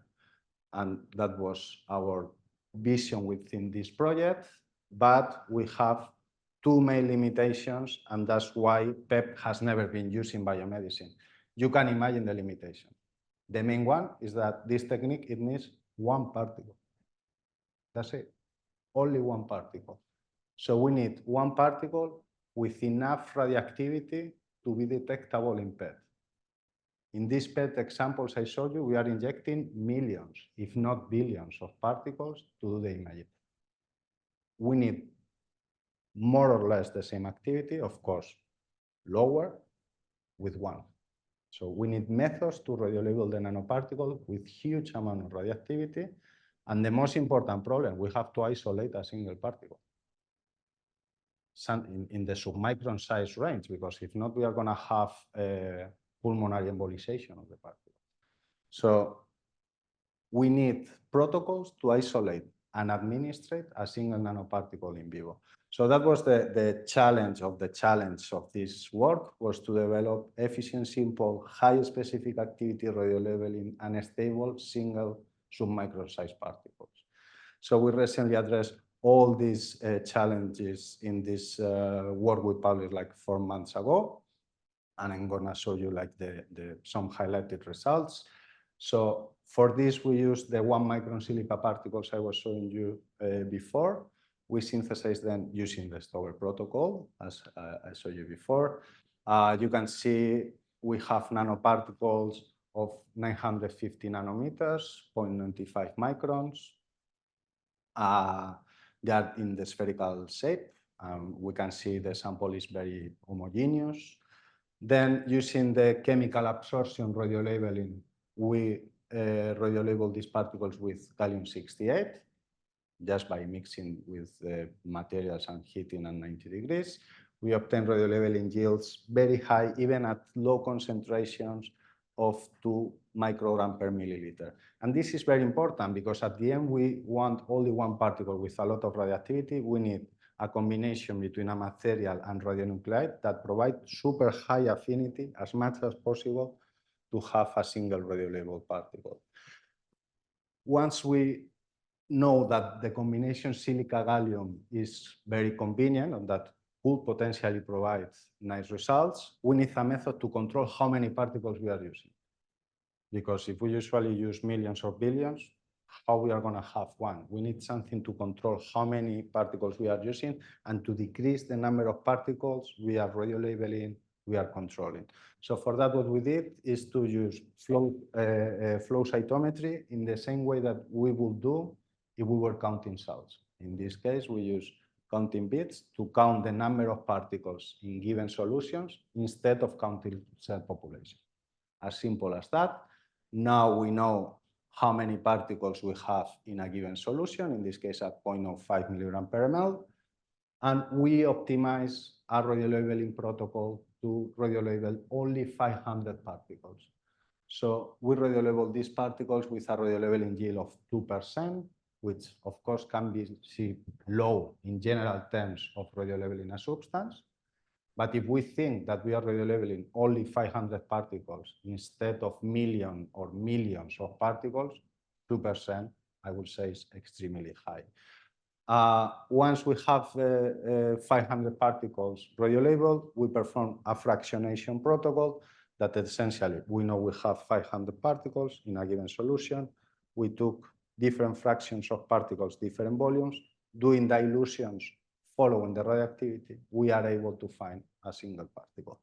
And that was our vision within this project, but we have two main limitations, and that's why PET has never been used in biomedicine. You can imagine the limitation. The main one is that this technique, it needs one particle. That's it, only one particle. So we need one particle with enough radioactivity to be detectable in PET. In these PET examples I showed you, we are injecting millions, if not billions, of particles to do the imaging. We need more or less the same activity, of course, lower with one. So we need methods to radiolabel the nanoparticle with huge amount of radioactivity. And the most important problem, we have to isolate a single particle in the submicron size range, because if not, we are going to have pulmonary embolization of the particle. So we need protocols to isolate and administrate a single nanoparticle in vivo. So that was the challenge of this work, was to develop efficient, simple, high specific activity radiolabeling and stable single submicron size particles. So we recently addressed all these challenges in this work we published like 4 months ago. And I'm gonna show you like some highlighted results. So for this, we use the 1 micron silica particles I was showing you before. We synthesize them using the Stover protocol, as I showed you before. You can see we have nanoparticles of 950 nanometers, 0.95 microns. They are in the spherical shape. We can see the sample is very homogeneous. Then using the chemical absorption radiolabeling, we radiolabel these particles with gallium-68 just by mixing with the materials and heating at 90 degrees. We obtain radiolabeling yields very high, even at low concentrations of 2 micrograms per milliliter. And this is very important because at the end, we want only one particle with a lot of radioactivity. We need a combination between a material and radionuclide that provide super high affinity as much as possible to have a single radiolabeled particle. Once we know that the combination silica-gallium is very convenient and that could potentially provide nice results, we need a method to control how many particles we are using. Because if we usually use millions or billions, how we are going to have one? We need something to control how many particles we are using and to decrease the number of particles we are radiolabeling, we are controlling. So for that, what we did is to use flow cytometry in the same way that we would do if we were counting cells. In this case, we use counting bits to count the number of particles in given solutions instead of counting cell population. As simple as that. Now we know how many particles we have in a given solution, in this case at 0.05 milligram per ml. And we optimize our radiolabeling protocol to radiolabel only 500 particles. So we radiolabel these particles with a radiolabeling yield of 2%, which of course can be low in general terms of radiolabeling a substance. But if we think that we are radiolabeling only 500 particles instead of millions or millions of particles, 2%, I would say, is extremely high. Once we have 500 particles radiolabeled, we perform a fractionation protocol that essentially we know we have 500 particles in a given solution. We took different fractions of particles, different volumes, doing dilutions following the radioactivity, we are able to find a single particle.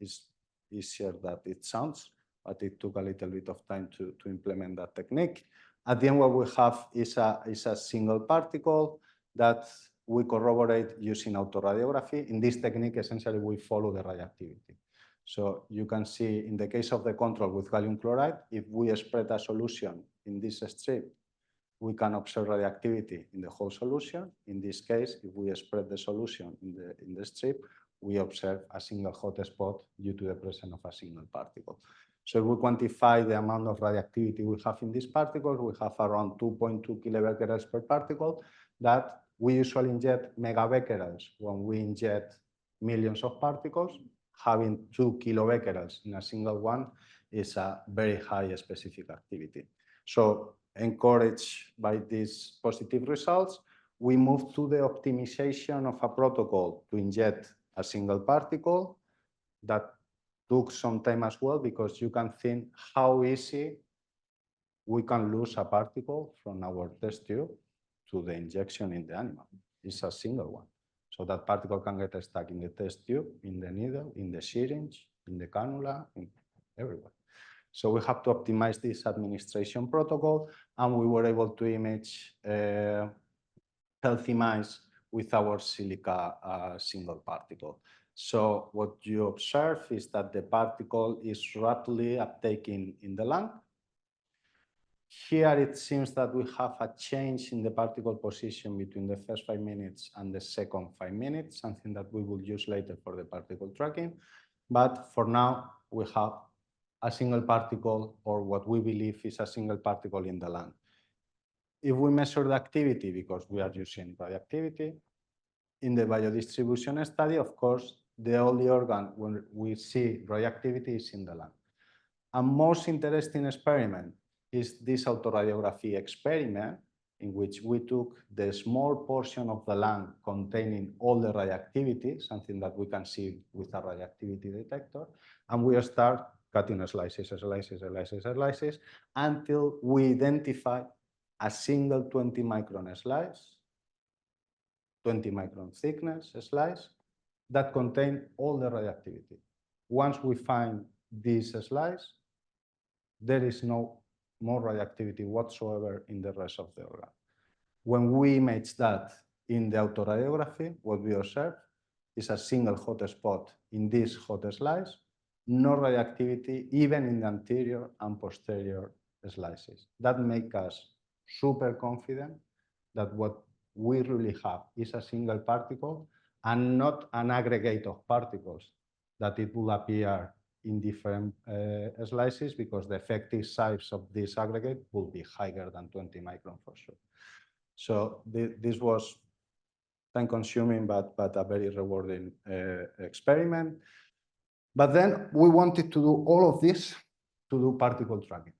It's easier than it sounds, but it took a little bit of time to implement that technique. At the end, what we have is a single particle that we corroborate using autoradiography. In this technique, essentially, we follow the radioactivity. So you can see in the case of the control with gallium chloride, if we spread a solution in this strip we can observe radioactivity in the whole solution. In this case, if we spread the solution in the strip, we observe a single hot spot due to the presence of a single particle. So if we quantify the amount of radioactivity we have in these particles, we have around 2.2 kilobecquerels per particle that we usually inject megabecquerels when we inject millions of particles. Having 2 kilobecquerels in a single one is a very high specific activity. So encouraged by these positive results, we moved to the optimization of a protocol to inject a single particle. That took some time as well, because you can think how easy we can lose a particle from our test tube to the injection in the animal. It's a single one. So that particle can get stuck in the test tube, in the needle, in the syringe, in the cannula, everywhere. So we have to optimize this administration protocol, and we were able to image healthy mice with our silica single particle. So what you observe is that the particle is rapidly uptaking in the lung. Here it seems that we have a change in the particle position between the first 5 minutes and the second 5 minutes, something that we will use later for the particle tracking. But for now, we have a single particle, or what we believe is a single particle in the lung. If we measure the activity, because we are using radioactivity, in the biodistribution study, of course, the only organ when we see radioactivity is in the lung. A most interesting experiment is this autoradiography experiment, in which we took the small portion of the lung containing all the radioactivity, something that we can see with a radioactivity detector, and we start cutting slices until we identify a single 20 micron slice, 20 micron thickness slice that contain all the radioactivity. Once we find this slice, there is no more radioactivity whatsoever in the rest of the organ. When we image that in the autoradiography, what we observe is a single hot spot in this hot slice, no radioactivity even in the anterior and posterior slices. That makes us super confident that what we really have is a single particle and not an aggregate of particles, that it will appear in different slices, because the effective size of this aggregate will be higher than 20 micron for sure. So this was time-consuming, but a very rewarding experiment. But then we wanted to do all of this to do particle tracking.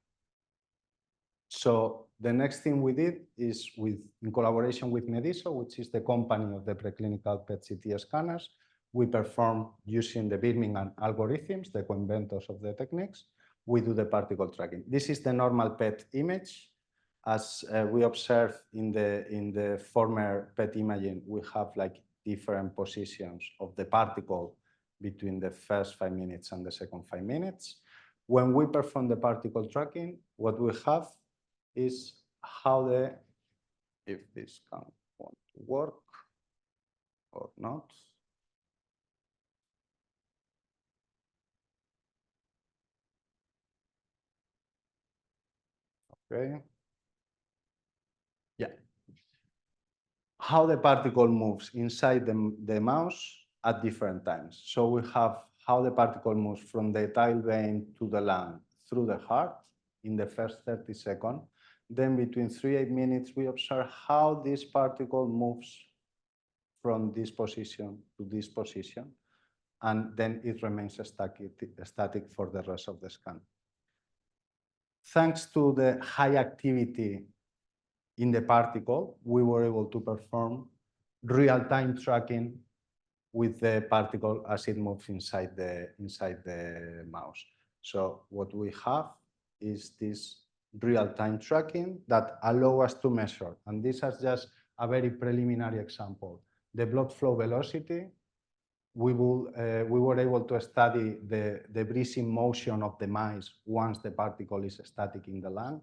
So the next thing we did is, in collaboration with Mediso, which is the company of the preclinical PET-CT scanners, we perform using the Birmingham algorithms, the co-inventors of the techniques, we do the particle tracking. This is the normal PET image. As we observed in the former PET imaging, we have like different positions of the particle between the first 5 minutes and the second 5 minutes. When we perform the particle tracking, what we have is how if this can want to work or not. Okay. Yeah. How the particle moves inside the mouse at different times. So we have how the particle moves from the tail vein to the lung through the heart in the first 30 seconds. Then between 3 and 8 minutes, we observe how this particle moves from this position to this position. And then it remains static for the rest of the scan. Thanks to the high activity in the particle, we were able to perform real-time tracking with the particle as it moves inside the mouse. So what we have is this real-time tracking that allow us to measure, and this is just a very preliminary example, the blood flow velocity. We were able to study the breathing motion of the mice once the particle is static in the lung.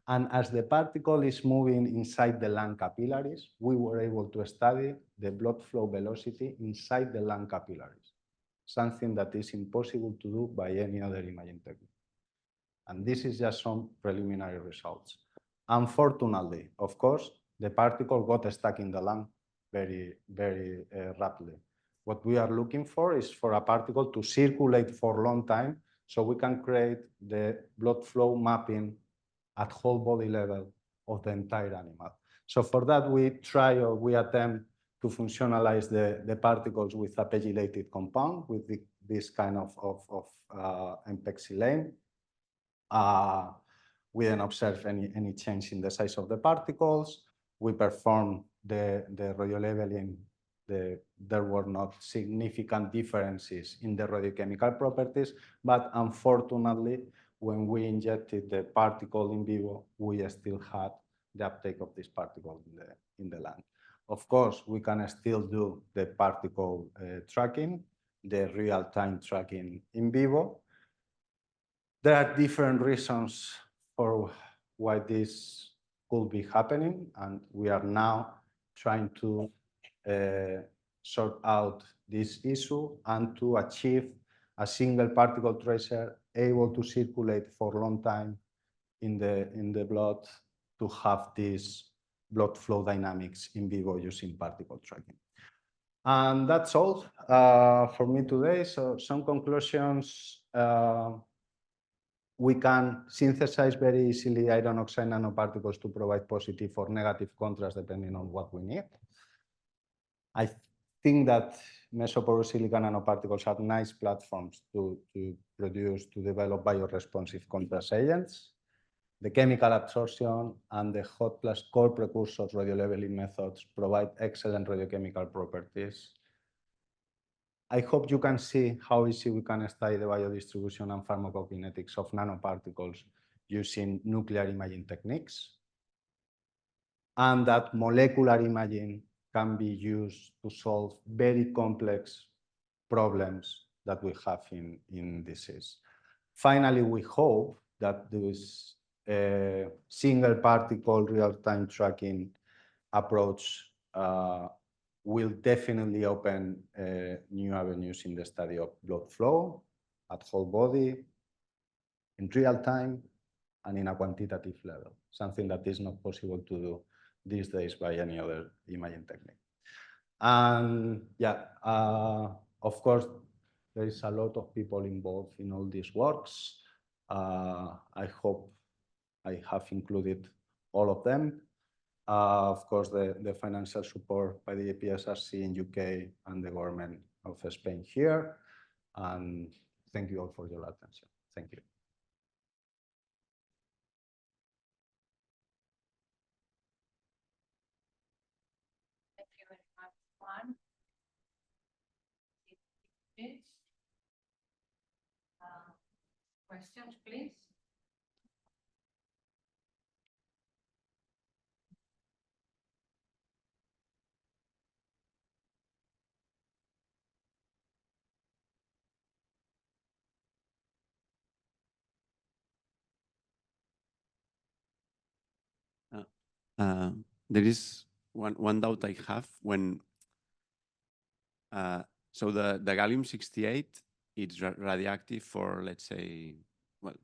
And as the particle is moving inside the lung capillaries, we were able to study the blood flow velocity inside the lung capillaries, something that is impossible to do by any other imaging technique. And this is just some preliminary results. Unfortunately, of course, the particle got stuck in the lung very, very rapidly. What we are looking for is for a particle to circulate for a long time so we can create the blood flow mapping at whole body level of the entire animal. So for that, we try or we attempt to functionalize the particles with a pegylated compound with this kind of empexylane. We didn't observe any change in the size of the particles. We performed the radiolabelling. There were not significant differences in the radiochemical properties, but unfortunately, when we injected the particle in vivo, we still had the uptake of this particle in the lung. Of course, we can still do the particle tracking, the real-time tracking in vivo. There are different reasons for why this could be happening, and we are now trying to sort out this issue and to achieve a single particle tracer able to circulate for a long time in the blood to have this blood flow dynamics in vivo using particle tracking. And that's all for me today. So some conclusions. We can synthesize very easily iron oxide nanoparticles to provide positive or negative contrast depending on what we need. I think that mesoporous silica nanoparticles are nice platforms to develop bioresponsive contrast agents. The chemical absorption and the hot plus cold precursors radiolabelling methods provide excellent radiochemical properties. I hope you can see how easy we can study the biodistribution and pharmacokinetics of nanoparticles using nuclear imaging techniques, and that molecular imaging can be used to solve very complex problems that we have in disease. Finally, we hope that this single particle real-time tracking approach will definitely open new avenues in the study of blood flow at whole body, in real time, and in a quantitative level, something that is not possible to do these days by any other imaging technique. And yeah, of course, there is a lot of people involved in all these works. I hope I have included all of them. Of course, the financial support by the EPSRC in UK and the government of Spain here. And thank you all for your attention. Thank you. Thank you very much, Juan. Questions, please. There is one doubt I have when so the gallium-68, it's radioactive for, let's say, well,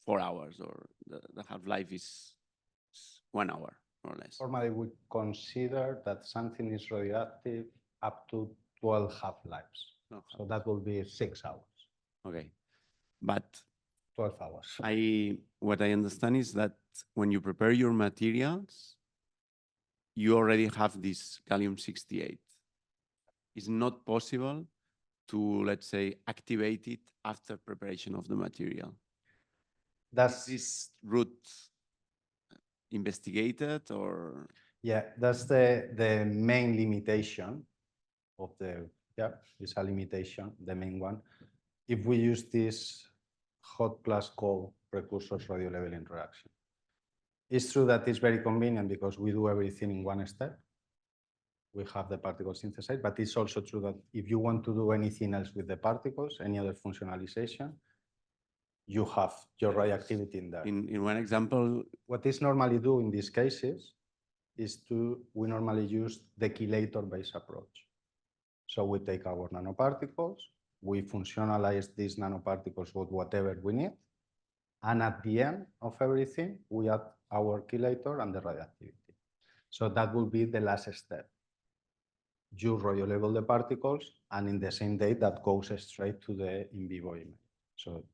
4 hours, or the half-life is 1 hour or less. Normally, we consider that something is radioactive up to 12 half-lives. So that will be 6 hours. Okay, but 12 hours. what I understand is that when you prepare your materials, you already have this gallium-68. It's not possible to, let's say, activate it after preparation of the material. Is this route investigated, or? Yeah, that's the main limitation of it's a limitation, the main one. If we use this hot plus cold precursors radiolabelling reaction. It's true that it's very convenient because we do everything in one step. We have the particle synthesized, but it's also true that if you want to do anything else with the particles, any other functionalization, you have your radioactivity in there. In one example, what is normally do in these cases is we normally use the chelator-based approach. So we take our nanoparticles, we functionalize these nanoparticles with whatever we need, And at the end of everything, we add our chelator and the radioactivity. So that will be the last step. You radiolabel the particles, and in the same day, that goes straight to the in vivo image. So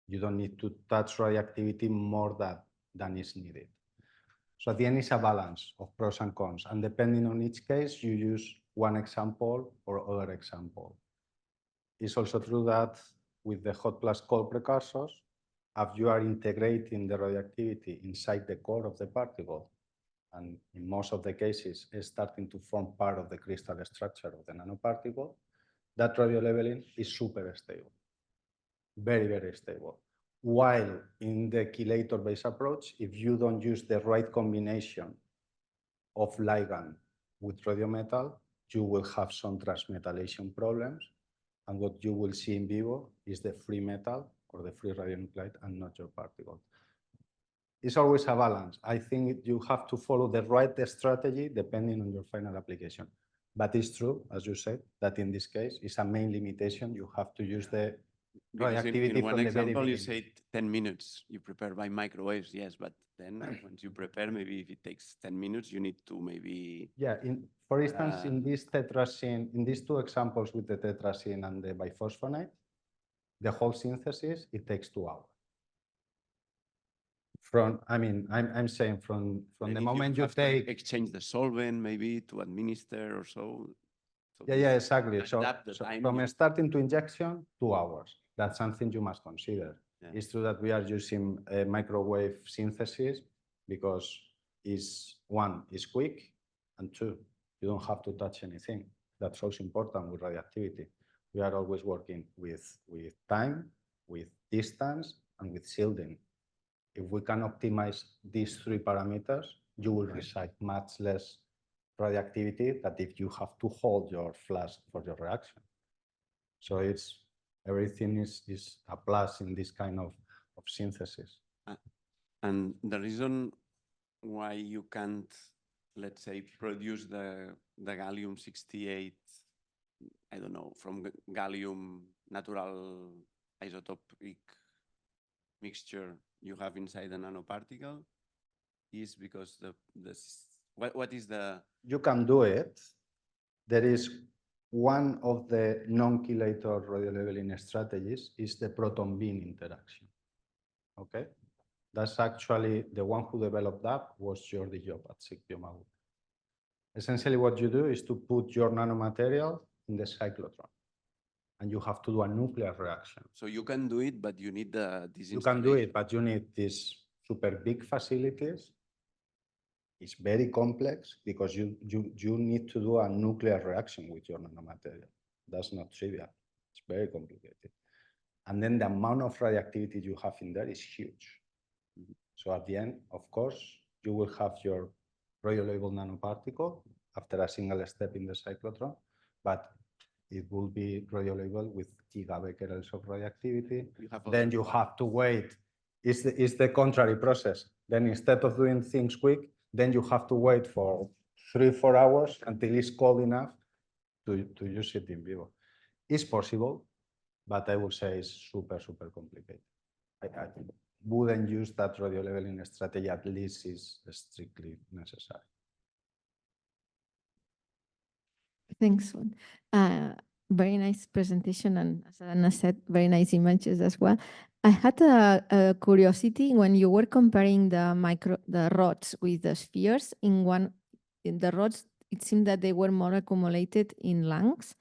you don't need to touch radioactivity more than is needed. So at the end, it's a balance of pros and cons. And depending on each case, you use one example or other example. It's also true that with the hot plus cold precursors, as you are integrating the radioactivity inside the core of the particle, and in most of the cases is starting to form part of the crystal structure of the nanoparticle, that radiolabeling is super stable, very, very stable. While in the chelator-based approach, if you don't use the right combination of ligand with radiometal, you will have some transmetallation problems. And what you will see in vivo is the free metal or the free radionuclide and not your particle. It's always a balance. I think you have to follow the right strategy depending on your final application. But it's true, as you said, that in this case, it's a main limitation. You have to use the radioactivity in one from the very example, you beginning. say 10 minutes, you prepare by microwaves, yes, but then once you prepare, maybe if it takes 10 minutes, you need to maybe... Yeah, for instance, in this tetrazine, in these two examples with the tetrazine and the biphosphonate, the whole synthesis, it takes 2 hours. I'm saying from the moment you take... exchange the solvent, maybe to administer or so. Yeah, exactly. So time, from starting to injection, 2 hours. That's something you must consider. Yeah. It's true that we are using a microwave synthesis because one is quick, and two, you don't have to touch anything. That's also important with radioactivity. We are always working with time, with distance, and with shielding. If we can optimize these 3 parameters, you will receive much less radioactivity than if you have to hold your flask for your reaction. So everything is a plus in this kind of synthesis. And the reason why you can't, let's say, produce the gallium-68, I don't know, from gallium natural isotopic mixture you have inside the nanoparticle is because what is the... You can do it. There is one of the non-chelator radiolabeling strategies is the proton-beam interaction. Okay, that's actually the one who developed that was Jordi Job at ICMAB. Essentially, what you do is to put your nanomaterial in the cyclotron, and you have to do a nuclear reaction. So you can do it, but you need this. You can do it, but you need these super big facilities. It's very complex because you need to do a nuclear reaction with your nanomaterial. That's not trivial. It's very complicated. And then the amount of radioactivity you have in there is huge. So at the end, of course, you will have your radiolabeled nanoparticle after a single step in the cyclotron, but it will be radiolabeled with gigabecquerels of radioactivity. Then you have to wait. It's the contrary process. Then instead of doing things quick, then you have to wait for 3-4 hours until it's cold enough to use it in vivo. It's possible, but I would say it's super, super complicated. I wouldn't use that radiolabeling strategy, at least is strictly necessary. Thanks. Very nice presentation, and as Anna said, very nice images as well. I had a curiosity when you were comparing the rods with the spheres. In the rods, it seemed that they were more accumulated in lungs.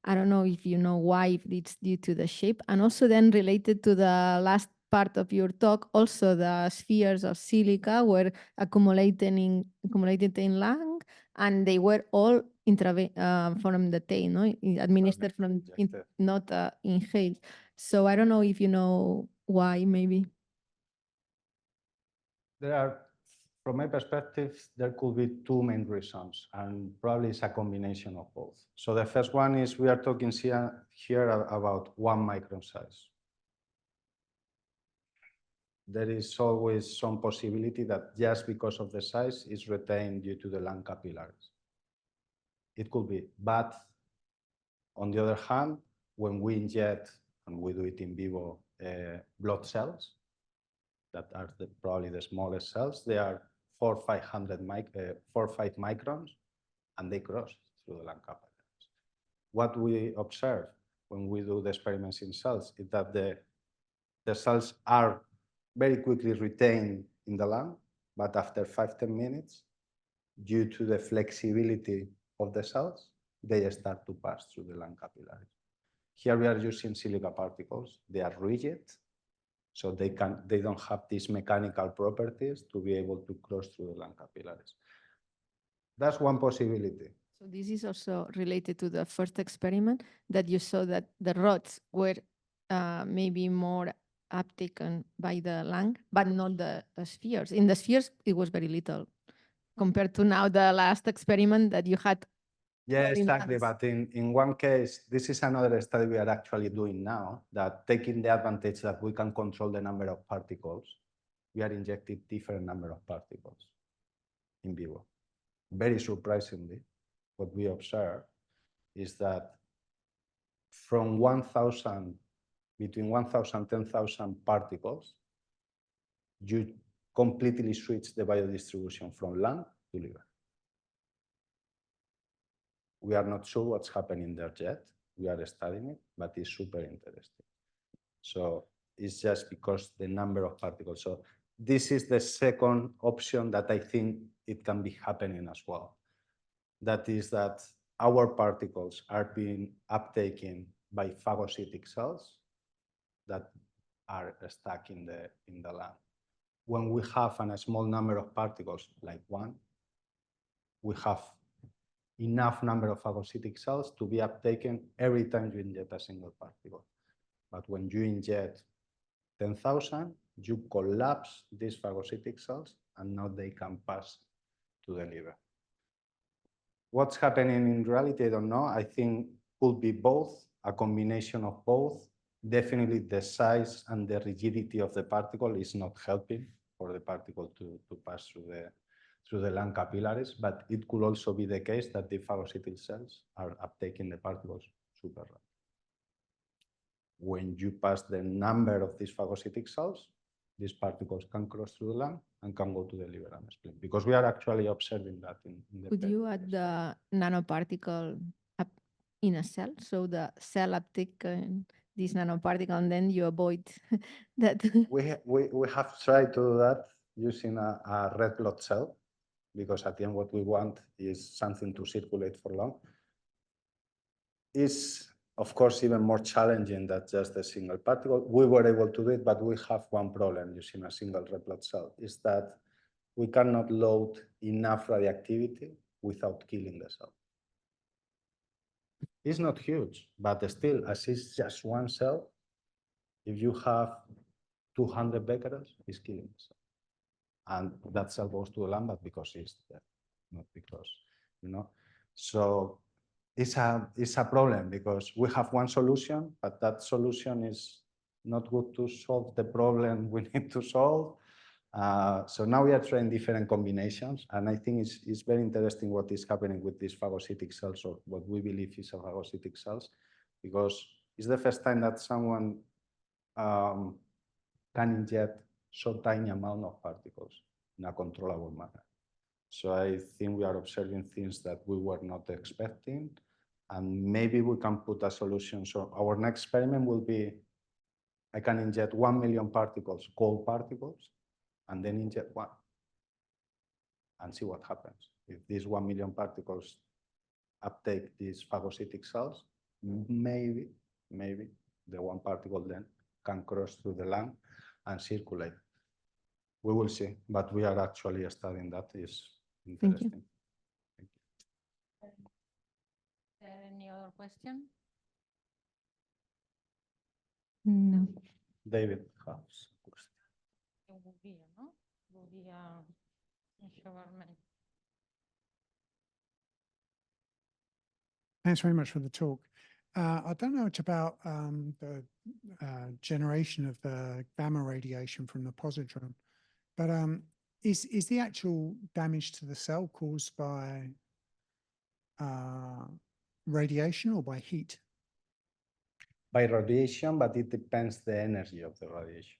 I don't know if you know why, if it's due to the shape, and also then related to the last part of your talk, also the spheres of silica were accumulated in lung, and they were all from the tail, no? Administered from, not inhaled. So I don't know if you know why, maybe. There are, from my perspective, there could be 2 main reasons, and probably it's a combination of both. So the first one is we are talking here about 1 micron size. There is always some possibility that just because of the size is retained due to the lung capillaries. It could be, but on the other hand, when we inject, and we do it in vivo, blood cells, that are probably the smallest cells. They are 4 or 5 microns, and they cross through the lung capillaries. What we observe when we do the experiments in cells is that the cells are very quickly retained in the lung, but after 5-10 minutes, due to the flexibility of the cells, they start to pass through the lung capillaries. Here we are using silica particles. They are rigid, so they don't have these mechanical properties to be able to cross through the lung capillaries. That's one possibility. So this is also related to the first experiment that you saw that the rods were maybe more uptaken by the lung, but not the spheres. In the spheres, it was very little compared to now the last experiment that you had. Yeah, Very exactly. nice. But in one case, this is another study we are actually doing now, that taking the advantage that we can control the number of particles, we are injecting different number of particles in vivo. Very surprisingly, what we observe is that from 1,000, between 1,000 and 10,000 particles, you completely switch the biodistribution from lung to liver. We are not sure what's happening there yet. We are studying it, but it's super interesting. So it's just because the number of particles. So this is the second option that I think it can be happening as well. That is that our particles are being uptaken by phagocytic cells that are stuck in the lung. When we have a small number of particles, like one, we have enough number of phagocytic cells to be uptaken every time you inject a single particle. But when you inject 10,000, you collapse these phagocytic cells, and now they can pass to the liver. What's happening in reality, I don't know. I think could be both, a combination of both. Definitely the size and the rigidity of the particle is not helping for the particle to pass through the lung capillaries, but it could also be the case that the phagocytic cells are uptaking the particles super rapidly. When you pass the number of these phagocytic cells, these particles can cross through the lung and can go to the liver and spleen, because we are actually observing that in the Could PET you add the nanoparticle up in a cell? So the cell uptake this nanoparticle, and then you avoid that. We have tried to do that using a red blood cell, because at the end what we want is something to circulate for long. It's, of course, even more challenging than just a single particle. We were able to do it, but we have one problem using a single red blood cell, is that we cannot load enough radioactivity without killing the cell. It's not huge, but still, as it's just one cell, if you have 200 becquerels, it's killing the cell. And that cell goes to the lung, but because it's there, not because, you know. So it's a problem, because we have one solution, but that solution is not good to solve the problem we need to solve. So now we are trying different combinations, and I think it's very interesting what is happening with these phagocytic cells, or what we believe is a phagocytic cells, because it's the first time that someone can inject so tiny amount of particles in a controllable manner. So I think we are observing things that we were not expecting, and maybe we can put a solution. So our next experiment will be, I can inject 1 million particles, cold particles, and then inject one and see what happens. If these 1 million particles uptake these phagocytic cells, maybe the one particle then can cross through the lung and circulate. We will see, but we are actually studying that. Is interesting. Thank you. Any other question? No. David has a question. Thanks very much for the talk. I don't know much about the generation of the gamma radiation from the positron, but is the actual damage to the cell caused by radiation or by heat? By radiation, but it depends the energy of the radiation.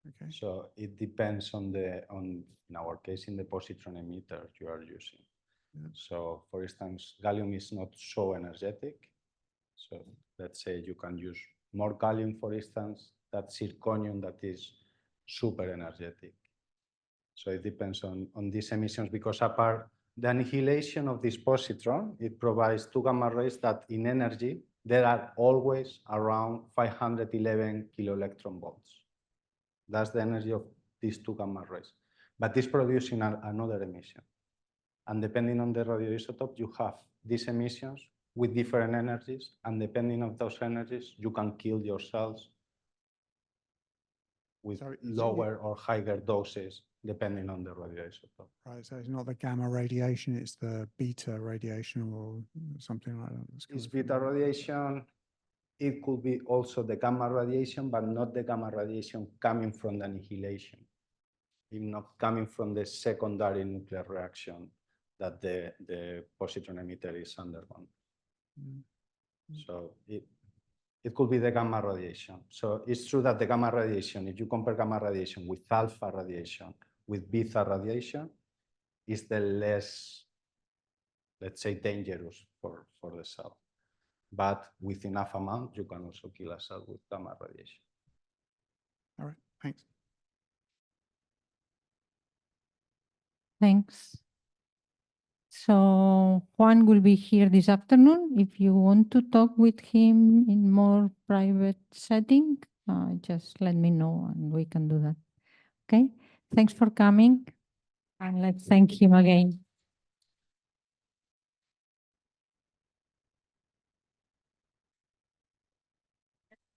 Okay. So it depends on in our case, in the positron emitter you are using. Yeah. So for instance, gallium is not so energetic. So let's say you can use more gallium, for instance, that zirconium that is super energetic. So it depends on these emissions, because apart the annihilation of this positron, it provides two gamma rays that in energy, they are always around 511 kiloelectron volts. That's the energy of these two gamma rays. But it's producing another emission. And depending on the radioisotope, you have these emissions with different energies. And depending on those energies, you can kill your cells with lower or higher doses, depending on the radioisotope. Right, so it's not the gamma radiation, it's the beta radiation or something like that. It's beta radiation. It could be also the gamma radiation, but not the gamma radiation coming from the annihilation. It's not coming from the secondary nuclear reaction that the positron emitter is undergoing. So it could be the gamma radiation. So it's true that the gamma radiation, if you compare gamma radiation with alpha radiation, with beta radiation, is the less, let's say, dangerous for the cell. But with enough amount, you can also kill a cell with gamma radiation. All right, thanks. Thanks. So Juan will be here this afternoon. If you want to talk with him in more private setting, just let me know and we can do that. Okay, thanks for coming. And let's thank him again.